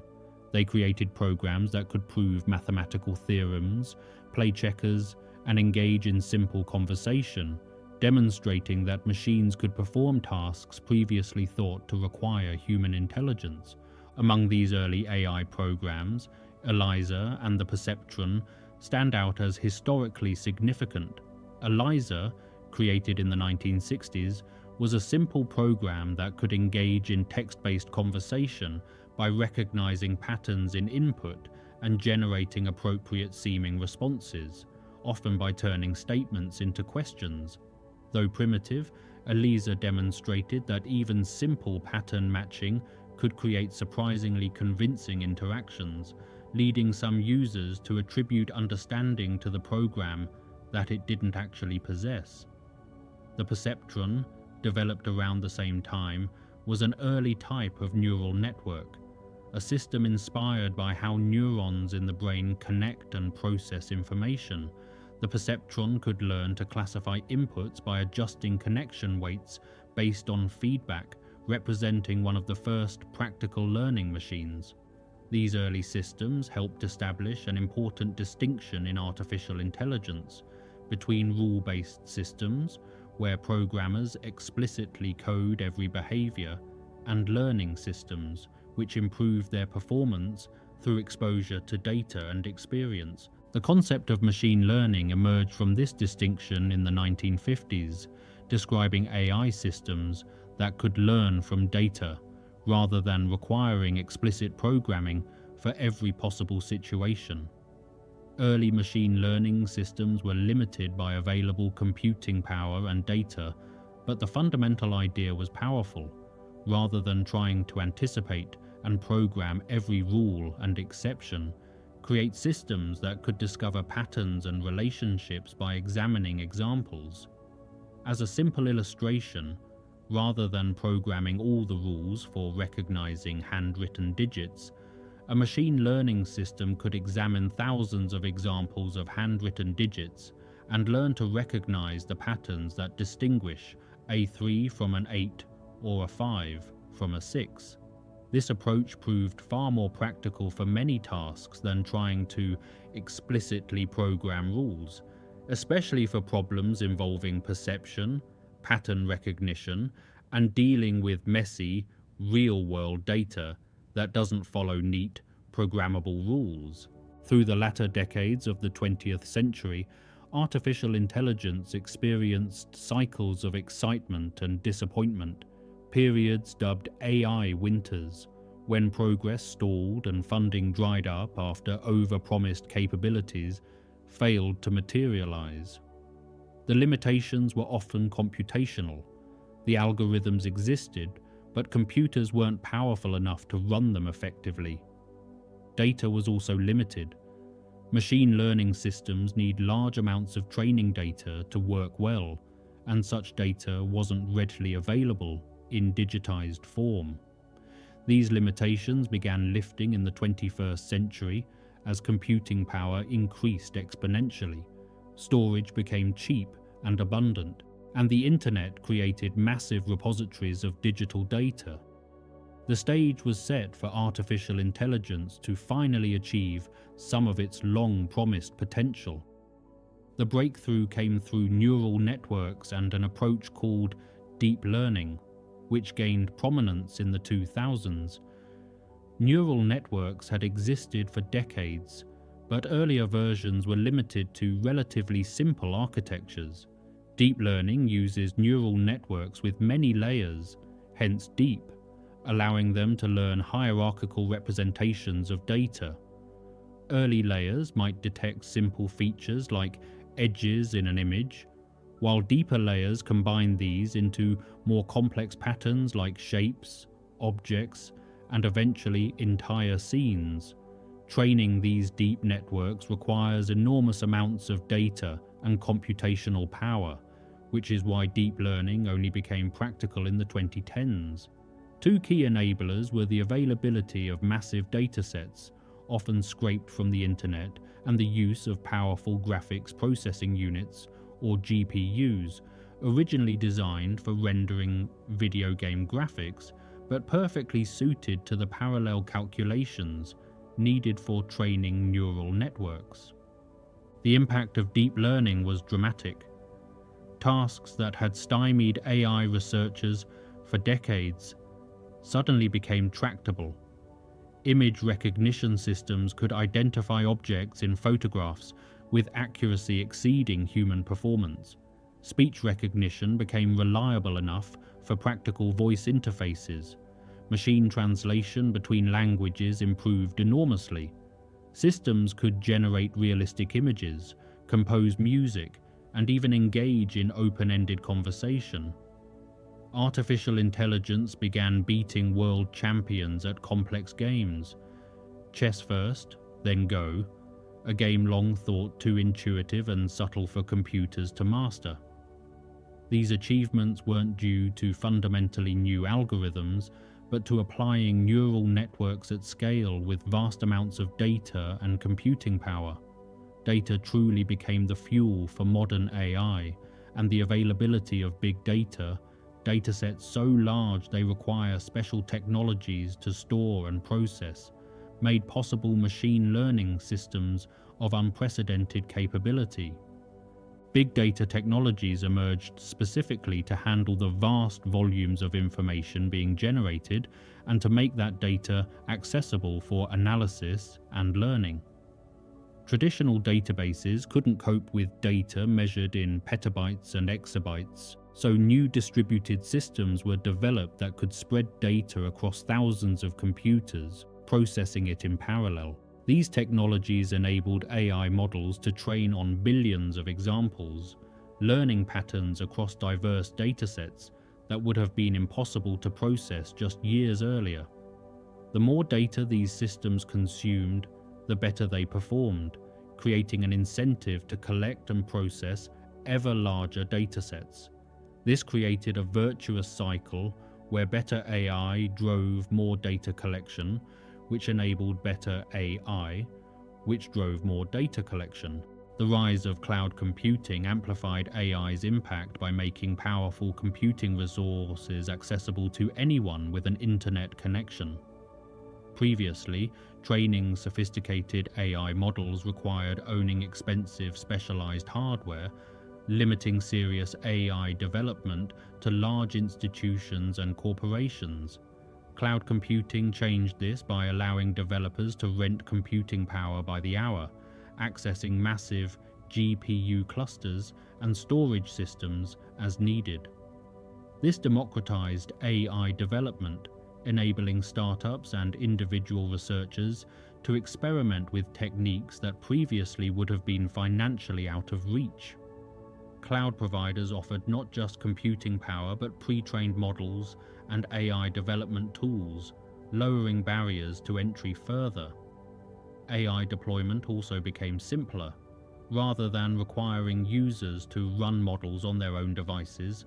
They created programs that could prove mathematical theorems, play checkers, and engage in simple conversation, demonstrating that machines could perform tasks previously thought to require human intelligence. Among these early AI programs, ELIZA and the perceptron stand out as historically significant. ELIZA, created in the 1960s, was a simple program that could engage in text-based conversation by recognizing patterns in input and generating appropriate-seeming responses, often by turning statements into questions. Though primitive, ELIZA demonstrated that even simple pattern matching could create surprisingly convincing interactions, leading some users to attribute understanding to the program that it didn't actually possess. The perceptron, developed around the same time, was an early type of neural network, a system inspired by how neurons in the brain connect and process information. The perceptron could learn to classify inputs by adjusting connection weights based on feedback, representing one of the first practical learning machines. These early systems helped establish an important distinction in artificial intelligence between rule-based systems, where programmers explicitly code every behavior, and learning systems, which improve their performance through exposure to data and experience. The concept of machine learning emerged from this distinction in the 1950s, describing AI systems that could learn from data, rather than requiring explicit programming for every possible situation. Early machine learning systems were limited by available computing power and data, but the fundamental idea was powerful. Rather than trying to anticipate and program every rule and exception, create systems that could discover patterns and relationships by examining examples. As a simple illustration, rather than programming all the rules for recognizing handwritten digits, a machine learning system could examine thousands of examples of handwritten digits and learn to recognize the patterns that distinguish a 3 from an 8 or a 5 from a 6. This approach proved far more practical for many tasks than trying to explicitly program rules, especially for problems involving perception, pattern recognition, and dealing with messy, real-world data that doesn't follow neat, programmable rules. Through the latter decades of the 20th century, artificial intelligence experienced cycles of excitement and disappointment, periods dubbed AI winters, when progress stalled and funding dried up after over-promised capabilities failed to materialize. The limitations were often computational. The algorithms existed, but computers weren't powerful enough to run them effectively. Data was also limited. Machine learning systems need large amounts of training data to work well, and such data wasn't readily available in digitized form. These limitations began lifting in the 21st century as computing power increased exponentially. Storage became cheap and abundant, and the internet created massive repositories of digital data. The stage was set for artificial intelligence to finally achieve some of its long-promised potential. The breakthrough came through neural networks and an approach called deep learning, which gained prominence in the 2000s. Neural networks had existed for decades, but earlier versions were limited to relatively simple architectures. Deep learning uses neural networks with many layers, hence deep, allowing them to learn hierarchical representations of data. Early layers might detect simple features like edges in an image, while deeper layers combine these into more complex patterns like shapes, objects, and eventually entire scenes. Training these deep networks requires enormous amounts of data and computational power, which is why deep learning only became practical in the 2010s. Two key enablers were the availability of massive datasets, often scraped from the internet, and the use of powerful graphics processing units, or GPUs, originally designed for rendering video game graphics, but perfectly suited to the parallel calculations needed for training neural networks. The impact of deep learning was dramatic. Tasks that had stymied AI researchers for decades suddenly became tractable. Image recognition systems could identify objects in photographs with accuracy exceeding human performance. Speech recognition became reliable enough for practical voice interfaces. Machine translation between languages improved enormously. Systems could generate realistic images, compose music, and even engage in open-ended conversation. Artificial intelligence began beating world champions at complex games. Chess first, then Go, a game long thought too intuitive and subtle for computers to master. These achievements weren't due to fundamentally new algorithms, but to applying neural networks at scale with vast amounts of data and computing power. Data truly became the fuel for modern AI, and the availability of big data, datasets so large they require special technologies to store and process, made possible machine learning systems of unprecedented capability. Big data technologies emerged specifically to handle the vast volumes of information being generated and to make that data accessible for analysis and learning. Traditional databases couldn't cope with data measured in petabytes and exabytes, so new distributed systems were developed that could spread data across thousands of computers, processing it in parallel. These technologies enabled AI models to train on billions of examples, learning patterns across diverse datasets that would have been impossible to process just years earlier. The more data these systems consumed, the better they performed, creating an incentive to collect and process ever larger datasets. This created a virtuous cycle where better AI drove more data collection, which enabled better AI, which drove more data collection. The rise of cloud computing amplified AI's impact by making powerful computing resources accessible to anyone with an internet connection. Previously, training sophisticated AI models required owning expensive specialized hardware, limiting serious AI development to large institutions and corporations. Cloud computing changed this by allowing developers to rent computing power by the hour, accessing massive GPU clusters and storage systems as needed. This democratized AI development, enabling startups and individual researchers to experiment with techniques that previously would have been financially out of reach. Cloud providers offered not just computing power but pre-trained models and AI development tools, lowering barriers to entry further. AI deployment also became simpler. Rather than requiring users to run models on their own devices,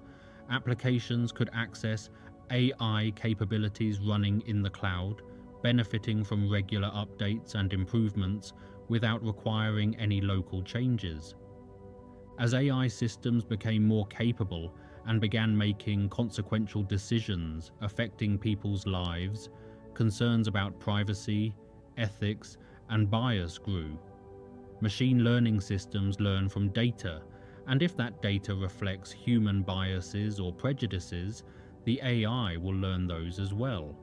applications could access AI capabilities running in the cloud, benefiting from regular updates and improvements without requiring any local changes. As AI systems became more capable and began making consequential decisions affecting people's lives, concerns about privacy, ethics, and bias grew. Machine learning systems learn from data, and if that data reflects human biases or prejudices, the AI will learn those as well.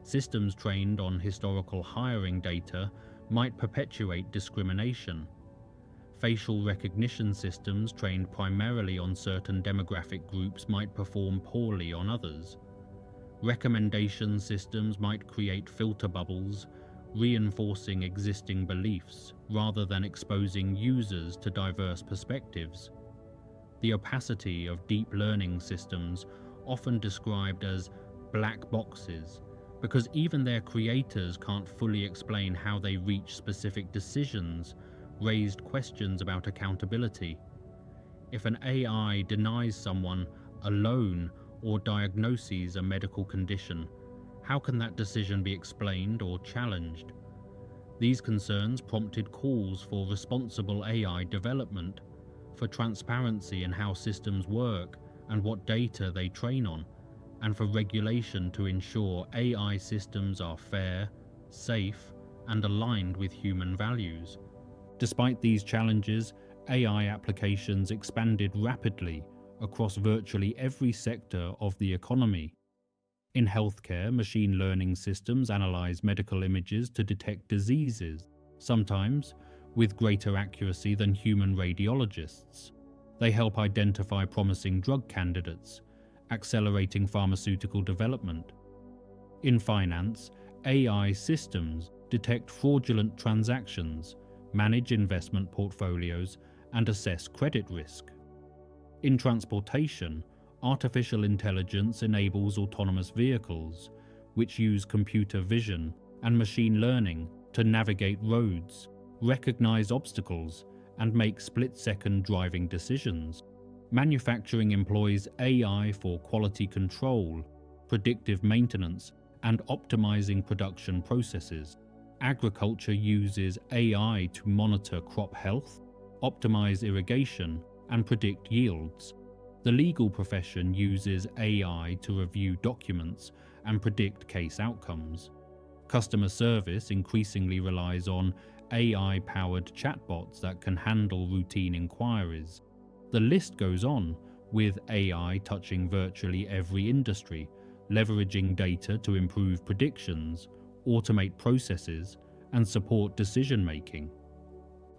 Systems trained on historical hiring data might perpetuate discrimination. Facial recognition systems trained primarily on certain demographic groups might perform poorly on others. Recommendation systems might create filter bubbles, reinforcing existing beliefs rather than exposing users to diverse perspectives. The opacity of deep learning systems, often described as black boxes, because even their creators can't fully explain how they reach specific decisions, raised questions about accountability. If an AI denies someone a loan or diagnoses a medical condition, how can that decision be explained or challenged? These concerns prompted calls for responsible AI development, for transparency in how systems work and what data they train on, and for regulation to ensure AI systems are fair, safe, and aligned with human values. Despite these challenges, AI applications expanded rapidly across virtually every sector of the economy. In healthcare, machine learning systems analyze medical images to detect diseases, sometimes with greater accuracy than human radiologists. They help identify promising drug candidates, accelerating pharmaceutical development. In finance, AI systems detect fraudulent transactions, manage investment portfolios, and assess credit risk. In transportation, artificial intelligence enables autonomous vehicles, which use computer vision and machine learning to navigate roads, recognize obstacles, and make split-second driving decisions. Manufacturing employs AI for quality control, predictive maintenance, and optimizing production processes. Agriculture uses AI to monitor crop health, optimize irrigation, and predict yields. The legal profession uses AI to review documents and predict case outcomes. Customer service increasingly relies on AI-powered chatbots that can handle routine inquiries. The list goes on, with AI touching virtually every industry, leveraging data to improve predictions, automate processes, and support decision-making.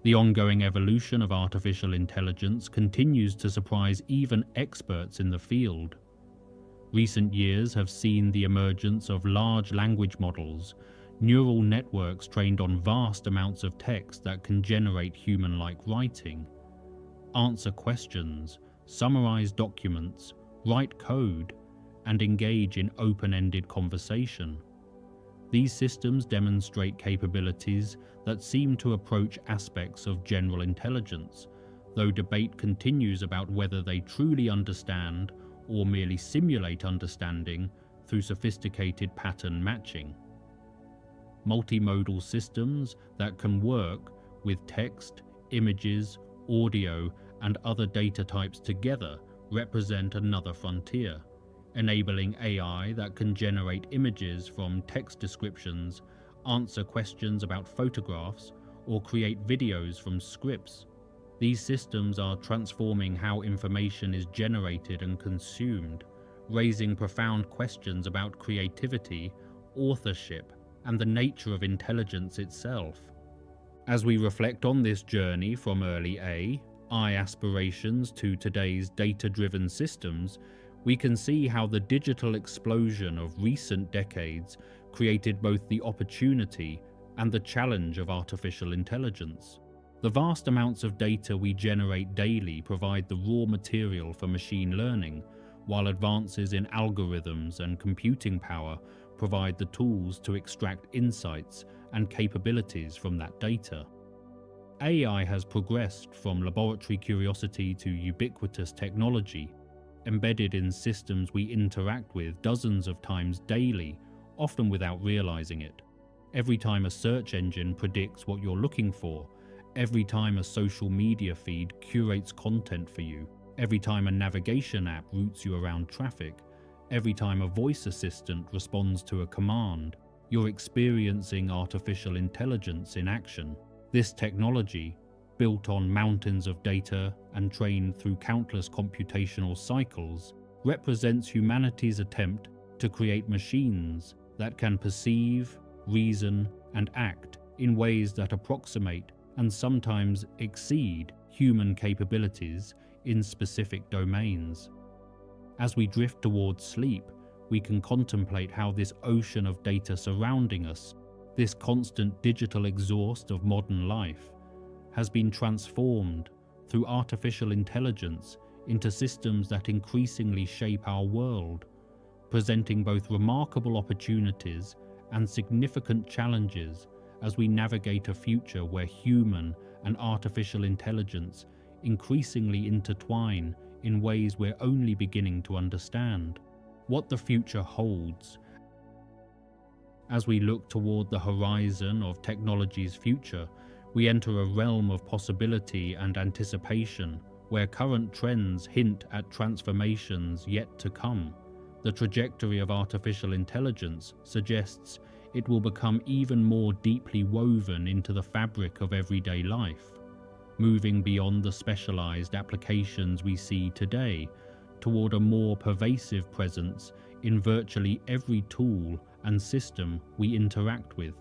The ongoing evolution of artificial intelligence continues to surprise even experts in the field. Recent years have seen the emergence of large language models, neural networks trained on vast amounts of text that can generate human-like writing, answer questions, summarize documents, write code, and engage in open-ended conversation. These systems demonstrate capabilities that seem to approach aspects of general intelligence, though debate continues about whether they truly understand or merely simulate understanding through sophisticated pattern matching. Multimodal systems that can work with text, images, audio, and other data types together represent another frontier, enabling AI that can generate images from text descriptions, answer questions about photographs, or create videos from scripts. These systems are transforming how information is generated and consumed, raising profound questions about creativity, authorship, and the nature of intelligence itself. As we reflect on this journey from early AI aspirations to today's data-driven systems, we can see how the digital explosion of recent decades created both the opportunity and the challenge of artificial intelligence. The vast amounts of data we generate daily provide the raw material for machine learning, while advances in algorithms and computing power provide the tools to extract insights and capabilities from that data. AI has progressed from laboratory curiosity to ubiquitous technology, embedded in systems we interact with dozens of times daily, often without realizing it. Every time a search engine predicts what you're looking for, every time a social media feed curates content for you, every time a navigation app routes you around traffic, every time a voice assistant responds to a command, you're experiencing artificial intelligence in action. This technology, built on mountains of data and trained through countless computational cycles, represents humanity's attempt to create machines that can perceive, reason, and act in ways that approximate and sometimes exceed human capabilities in specific domains. As we drift towards sleep, we can contemplate how this ocean of data surrounding us, this constant digital exhaust of modern life, has been transformed through artificial intelligence into systems that increasingly shape our world, presenting both remarkable opportunities and significant challenges as we navigate a future where human and artificial intelligence increasingly intertwine in ways we're only beginning to understand. What the future holds. As we look toward the horizon of technology's future, we enter a realm of possibility and anticipation where current trends hint at transformations yet to come. The trajectory of artificial intelligence suggests it will become even more deeply woven into the fabric of everyday life, moving beyond the specialized applications we see today toward a more pervasive presence in virtually every tool and system we interact with.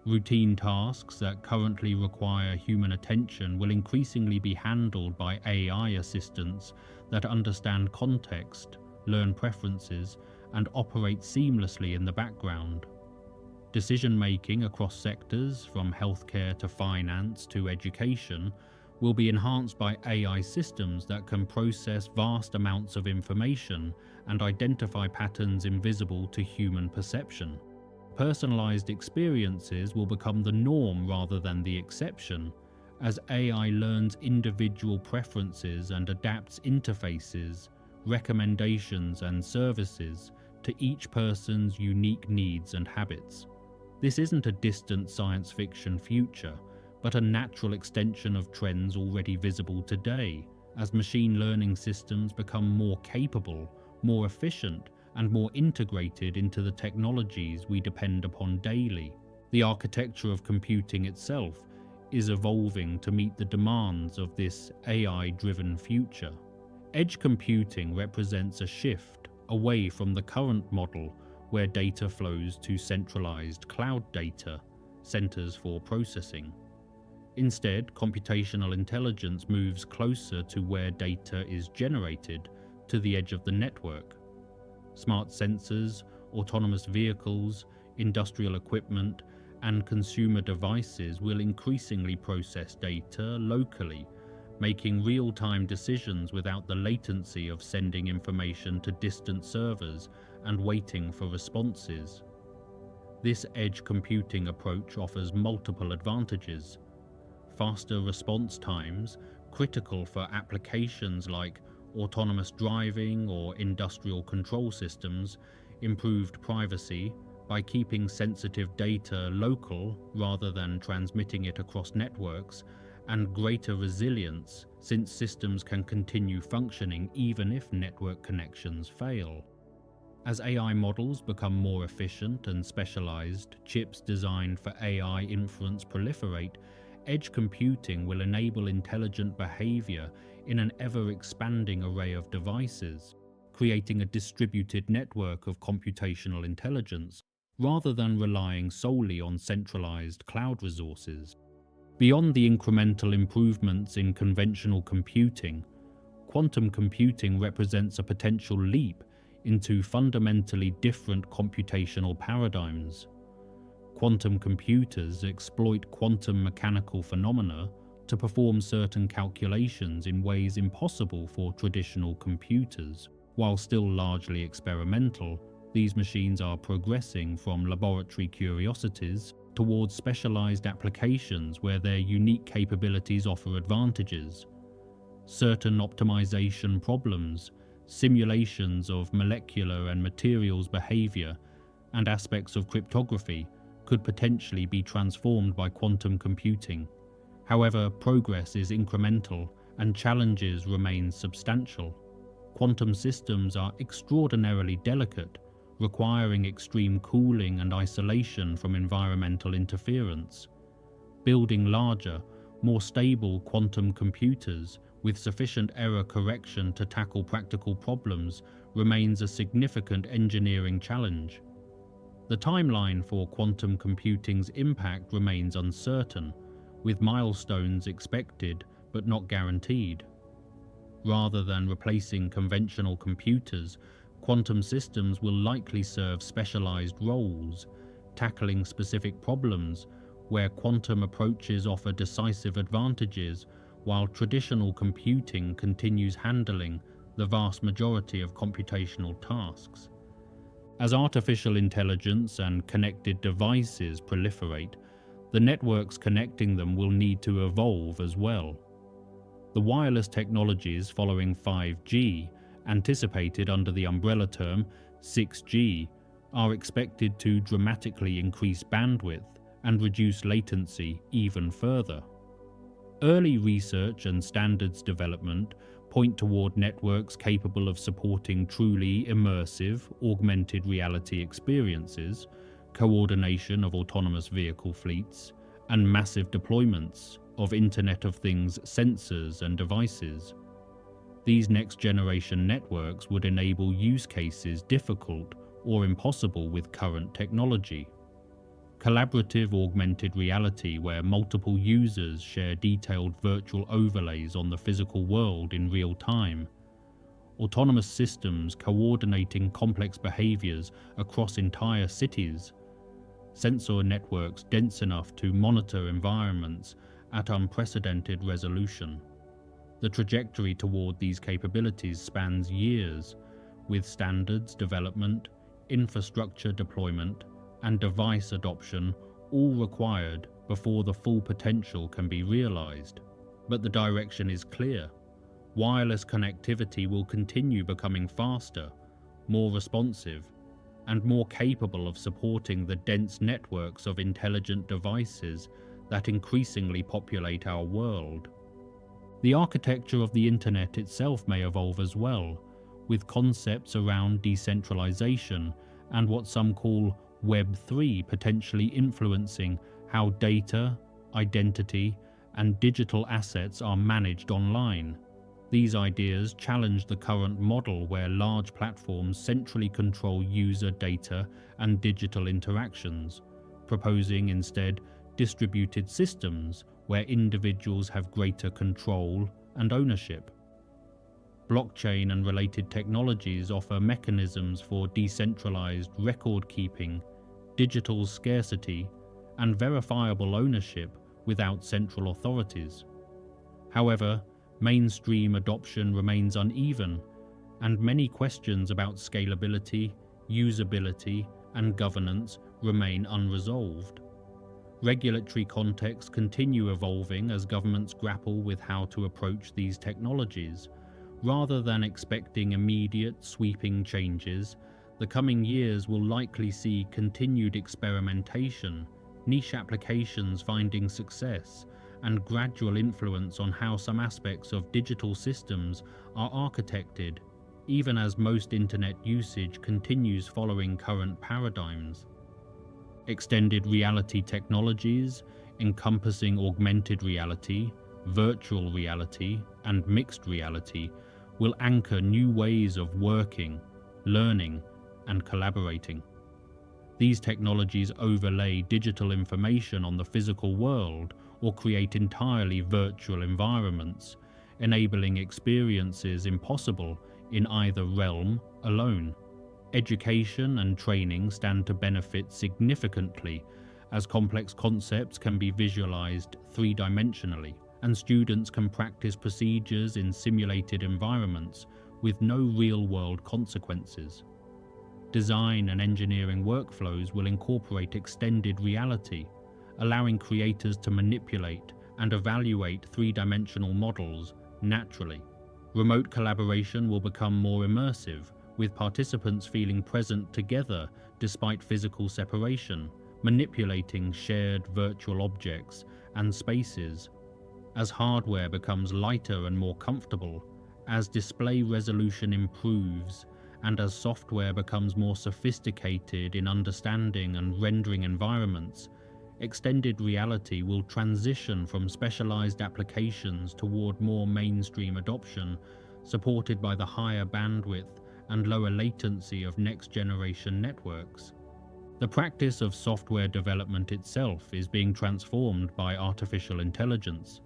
Routine tasks that currently require human attention will increasingly be handled by AI assistants that understand context, learn preferences, and operate seamlessly in the background. Decision-making across sectors, from healthcare to finance to education, will be enhanced by AI systems that can process vast amounts of information and identify patterns invisible to human perception. Personalized experiences will become the norm rather than the exception, as AI learns individual preferences and adapts interfaces, recommendations, and services to each person's unique needs and habits. This isn't a distant science fiction future, but a natural extension of trends already visible today, as machine learning systems become more capable, more efficient, and more integrated into the technologies we depend upon daily. The architecture of computing itself is evolving to meet the demands of this AI-driven future. Edge computing represents a shift away from the current model where data flows to centralized cloud data centers for processing. Instead, computational intelligence moves closer to where data is generated, to the edge of the network. Smart sensors, autonomous vehicles, industrial equipment, and consumer devices will increasingly process data locally, making real-time decisions without the latency of sending information to distant servers and waiting for responses. This edge computing approach offers multiple advantages. Faster response times, critical for applications like autonomous driving or industrial control systems, improved privacy by keeping sensitive data local rather than transmitting it across networks, and greater resilience, since systems can continue functioning even if network connections fail. As AI models become more efficient and specialized, chips designed for AI inference proliferate, edge computing will enable intelligent behavior in an ever-expanding array of devices, creating a distributed network of computational intelligence, rather than relying solely on centralized cloud resources. Beyond the incremental improvements in conventional computing, quantum computing represents a potential leap into fundamentally different computational paradigms. Quantum computers exploit quantum mechanical phenomena to perform certain calculations in ways impossible for traditional computers. While still largely experimental, these machines are progressing from laboratory curiosities towards specialized applications where their unique capabilities offer advantages. Certain optimization problems, simulations of molecular and materials behavior, and aspects of cryptography could potentially be transformed by quantum computing. However, progress is incremental and challenges remain substantial. Quantum systems are extraordinarily delicate, requiring extreme cooling and isolation from environmental interference. Building larger, more stable quantum computers with sufficient error correction to tackle practical problems remains a significant engineering challenge. The timeline for quantum computing's impact remains uncertain, with milestones expected but not guaranteed. Rather than replacing conventional computers, quantum systems will likely serve specialized roles, tackling specific problems where quantum approaches offer decisive advantages, while traditional computing continues handling the vast majority of computational tasks. As artificial intelligence and connected devices proliferate, the networks connecting them will need to evolve as well. The wireless technologies following 5G, anticipated under the umbrella term 6G, are expected to dramatically increase bandwidth and reduce latency even further. Early research and standards development point toward networks capable of supporting truly immersive, augmented reality experiences, coordination of autonomous vehicle fleets, and massive deployments of Internet of Things sensors and devices. These next-generation networks would enable use cases difficult or impossible with current technology. Collaborative augmented reality where multiple users share detailed virtual overlays on the physical world in real time. Autonomous systems coordinating complex behaviors across entire cities. Sensor networks dense enough to monitor environments at unprecedented resolution. The trajectory toward these capabilities spans years, with standards development, infrastructure deployment, and device adoption all required before the full potential can be realized. But the direction is clear. Wireless connectivity will continue becoming faster, more responsive, and more capable of supporting the dense networks of intelligent devices that increasingly populate our world. The architecture of the internet itself may evolve as well, with concepts around decentralization and what some call Web 3 potentially influencing how data, identity, and digital assets are managed online. These ideas challenge the current model where large platforms centrally control user data and digital interactions, proposing instead distributed systems where individuals have greater control and ownership. Blockchain and related technologies offer mechanisms for decentralized record-keeping, digital scarcity, and verifiable ownership without central authorities. However, mainstream adoption remains uneven, and many questions about scalability, usability, and governance remain unresolved. Regulatory contexts continue evolving as governments grapple with how to approach these technologies. Rather than expecting immediate, sweeping changes, the coming years will likely see continued experimentation, niche applications finding success, and gradual influence on how some aspects of digital systems are architected, even as most internet usage continues following current paradigms. Extended reality technologies, encompassing augmented reality, virtual reality, and mixed reality, will anchor new ways of working, learning, and collaborating. These technologies overlay digital information on the physical world or create entirely virtual environments, enabling experiences impossible in either realm alone. Education and training stand to benefit significantly as complex concepts can be visualized three-dimensionally, and students can practice procedures in simulated environments with no real-world consequences. Design and engineering workflows will incorporate extended reality, allowing creators to manipulate and evaluate three-dimensional models naturally. Remote collaboration will become more immersive, with participants feeling present together despite physical separation, manipulating shared virtual objects and spaces. As hardware becomes lighter and more comfortable, as display resolution improves, and as software becomes more sophisticated in understanding and rendering environments, extended reality will transition from specialized applications toward more mainstream adoption, supported by the higher bandwidth and lower latency of next-generation networks. The practice of software development itself is being transformed by artificial intelligence.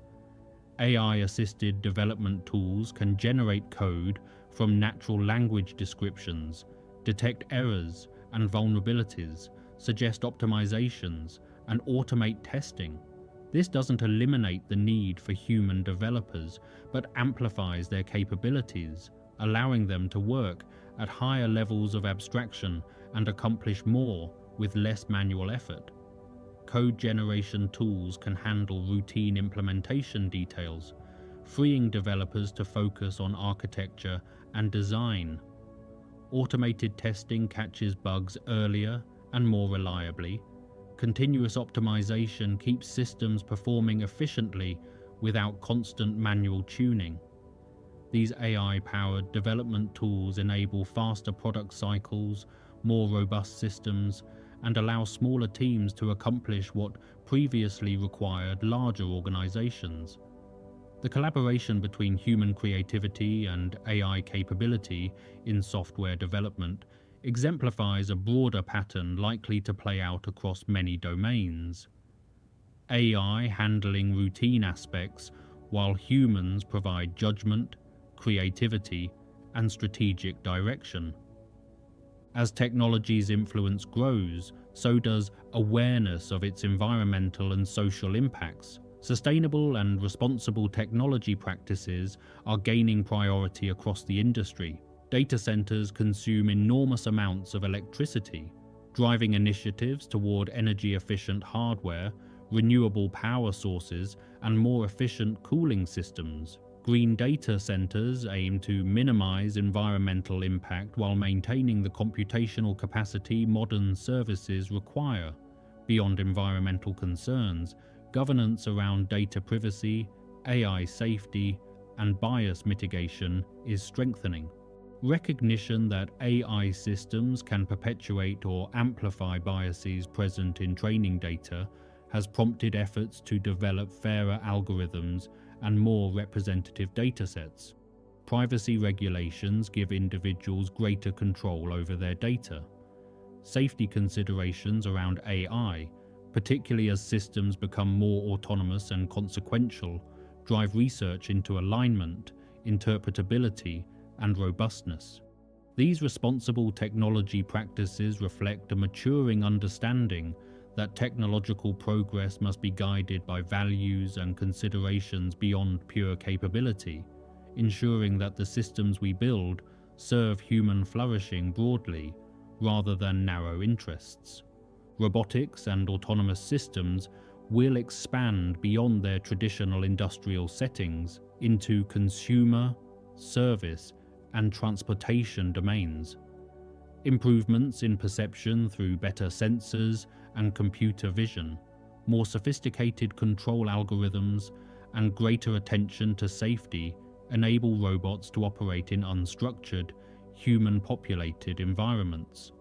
AI-assisted development tools can generate code from natural language descriptions, detect errors and vulnerabilities, suggest optimizations, and automate testing. This doesn't eliminate the need for human developers, but amplifies their capabilities, allowing them to work at higher levels of abstraction and accomplish more with less manual effort. Code generation tools can handle routine implementation details, freeing developers to focus on architecture and design. Automated testing catches bugs earlier and more reliably. Continuous optimization keeps systems performing efficiently without constant manual tuning. These AI-powered development tools enable faster product cycles, more robust systems, and allow smaller teams to accomplish what previously required larger organizations. The collaboration between human creativity and AI capability in software development exemplifies a broader pattern likely to play out across many domains. AI handling routine aspects while humans provide judgment, creativity, and strategic direction. As technology's influence grows, so does awareness of its environmental and social impacts. Sustainable and responsible technology practices are gaining priority across the industry. Data centers consume enormous amounts of electricity, driving initiatives toward energy-efficient hardware, renewable power sources, and more efficient cooling systems. Green data centers aim to minimize environmental impact while maintaining the computational capacity modern services require. Beyond environmental concerns, governance around data privacy, AI safety, and bias mitigation is strengthening. Recognition that AI systems can perpetuate or amplify biases present in training data has prompted efforts to develop fairer algorithms and more representative datasets. Privacy regulations give individuals greater control over their data. Safety considerations around AI, particularly as systems become more autonomous and consequential, drive research into alignment, interpretability, and robustness. These responsible technology practices reflect a maturing understanding that technological progress must be guided by values and considerations beyond pure capability, ensuring that the systems we build serve human flourishing broadly, rather than narrow interests. Robotics and autonomous systems will expand beyond their traditional industrial settings into consumer, service, and transportation domains. Improvements in perception through better sensors and computer vision, more sophisticated control algorithms, and greater attention to safety enable robots to operate in unstructured, human-populated environments.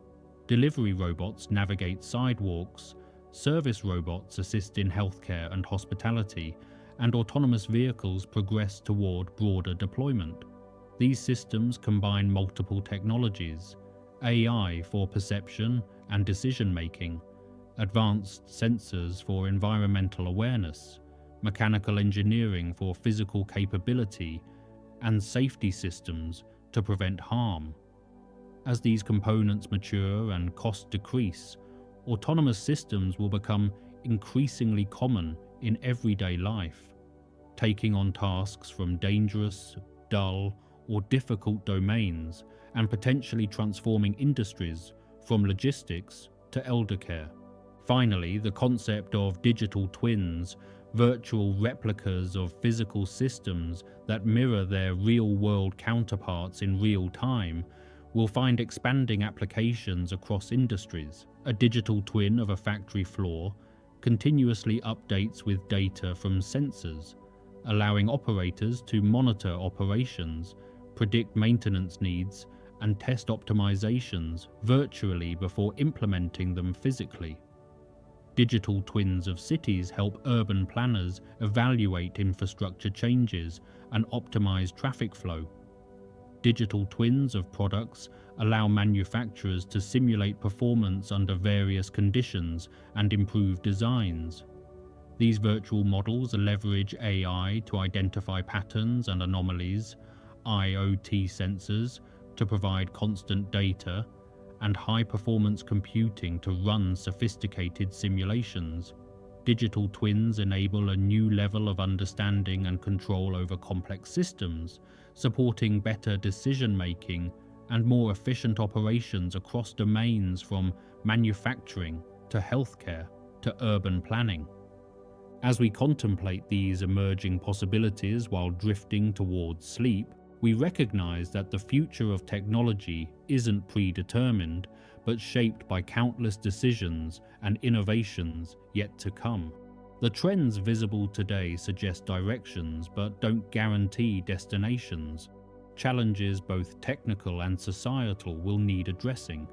Delivery robots navigate sidewalks, service robots assist in healthcare and hospitality, and autonomous vehicles progress toward broader deployment. These systems combine multiple technologies: AI for perception and decision-making, advanced sensors for environmental awareness, mechanical engineering for physical capability, and safety systems to prevent harm. As these components mature and costs decrease, autonomous systems will become increasingly common in everyday life, taking on tasks from dangerous, dull, or difficult domains and potentially transforming industries from logistics to eldercare. Finally, the concept of digital twins, virtual replicas of physical systems that mirror their real-world counterparts in real time, will find expanding applications across industries. A digital twin of a factory floor continuously updates with data from sensors, allowing operators to monitor operations, predict maintenance needs, and test optimizations virtually before implementing them physically. Digital twins of cities help urban planners evaluate infrastructure changes and optimize traffic flow. Digital twins of products allow manufacturers to simulate performance under various conditions and improve designs. These virtual models leverage AI to identify patterns and anomalies, IoT sensors to provide constant data, and high-performance computing to run sophisticated simulations. Digital twins enable a new level of understanding and control over complex systems, supporting better decision-making and more efficient operations across domains from manufacturing to healthcare to urban planning. As we contemplate these emerging possibilities while drifting towards sleep, we recognize that the future of technology isn't predetermined, but shaped by countless decisions and innovations yet to come. The trends visible today suggest directions but don't guarantee destinations. Challenges both technical and societal will need addressing.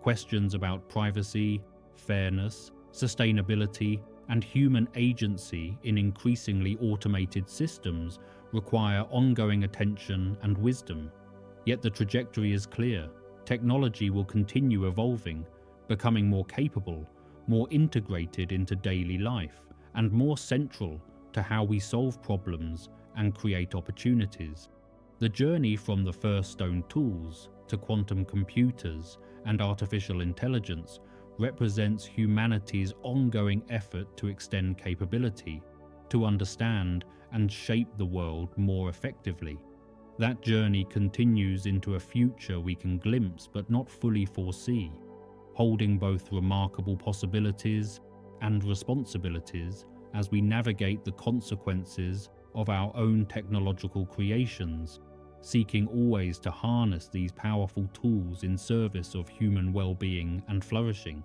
Questions about privacy, fairness, sustainability, and human agency in increasingly automated systems require ongoing attention and wisdom. Yet the trajectory is clear. Technology will continue evolving, becoming more capable, more integrated into daily life, and more central to how we solve problems and create opportunities. The journey from the first stone tools to quantum computers and artificial intelligence represents humanity's ongoing effort to extend capability, to understand and shape the world more effectively. That journey continues into a future we can glimpse but not fully foresee, holding both remarkable possibilities and responsibilities as we navigate the consequences of our own technological creations, seeking always to harness these powerful tools in service of human well-being and flourishing.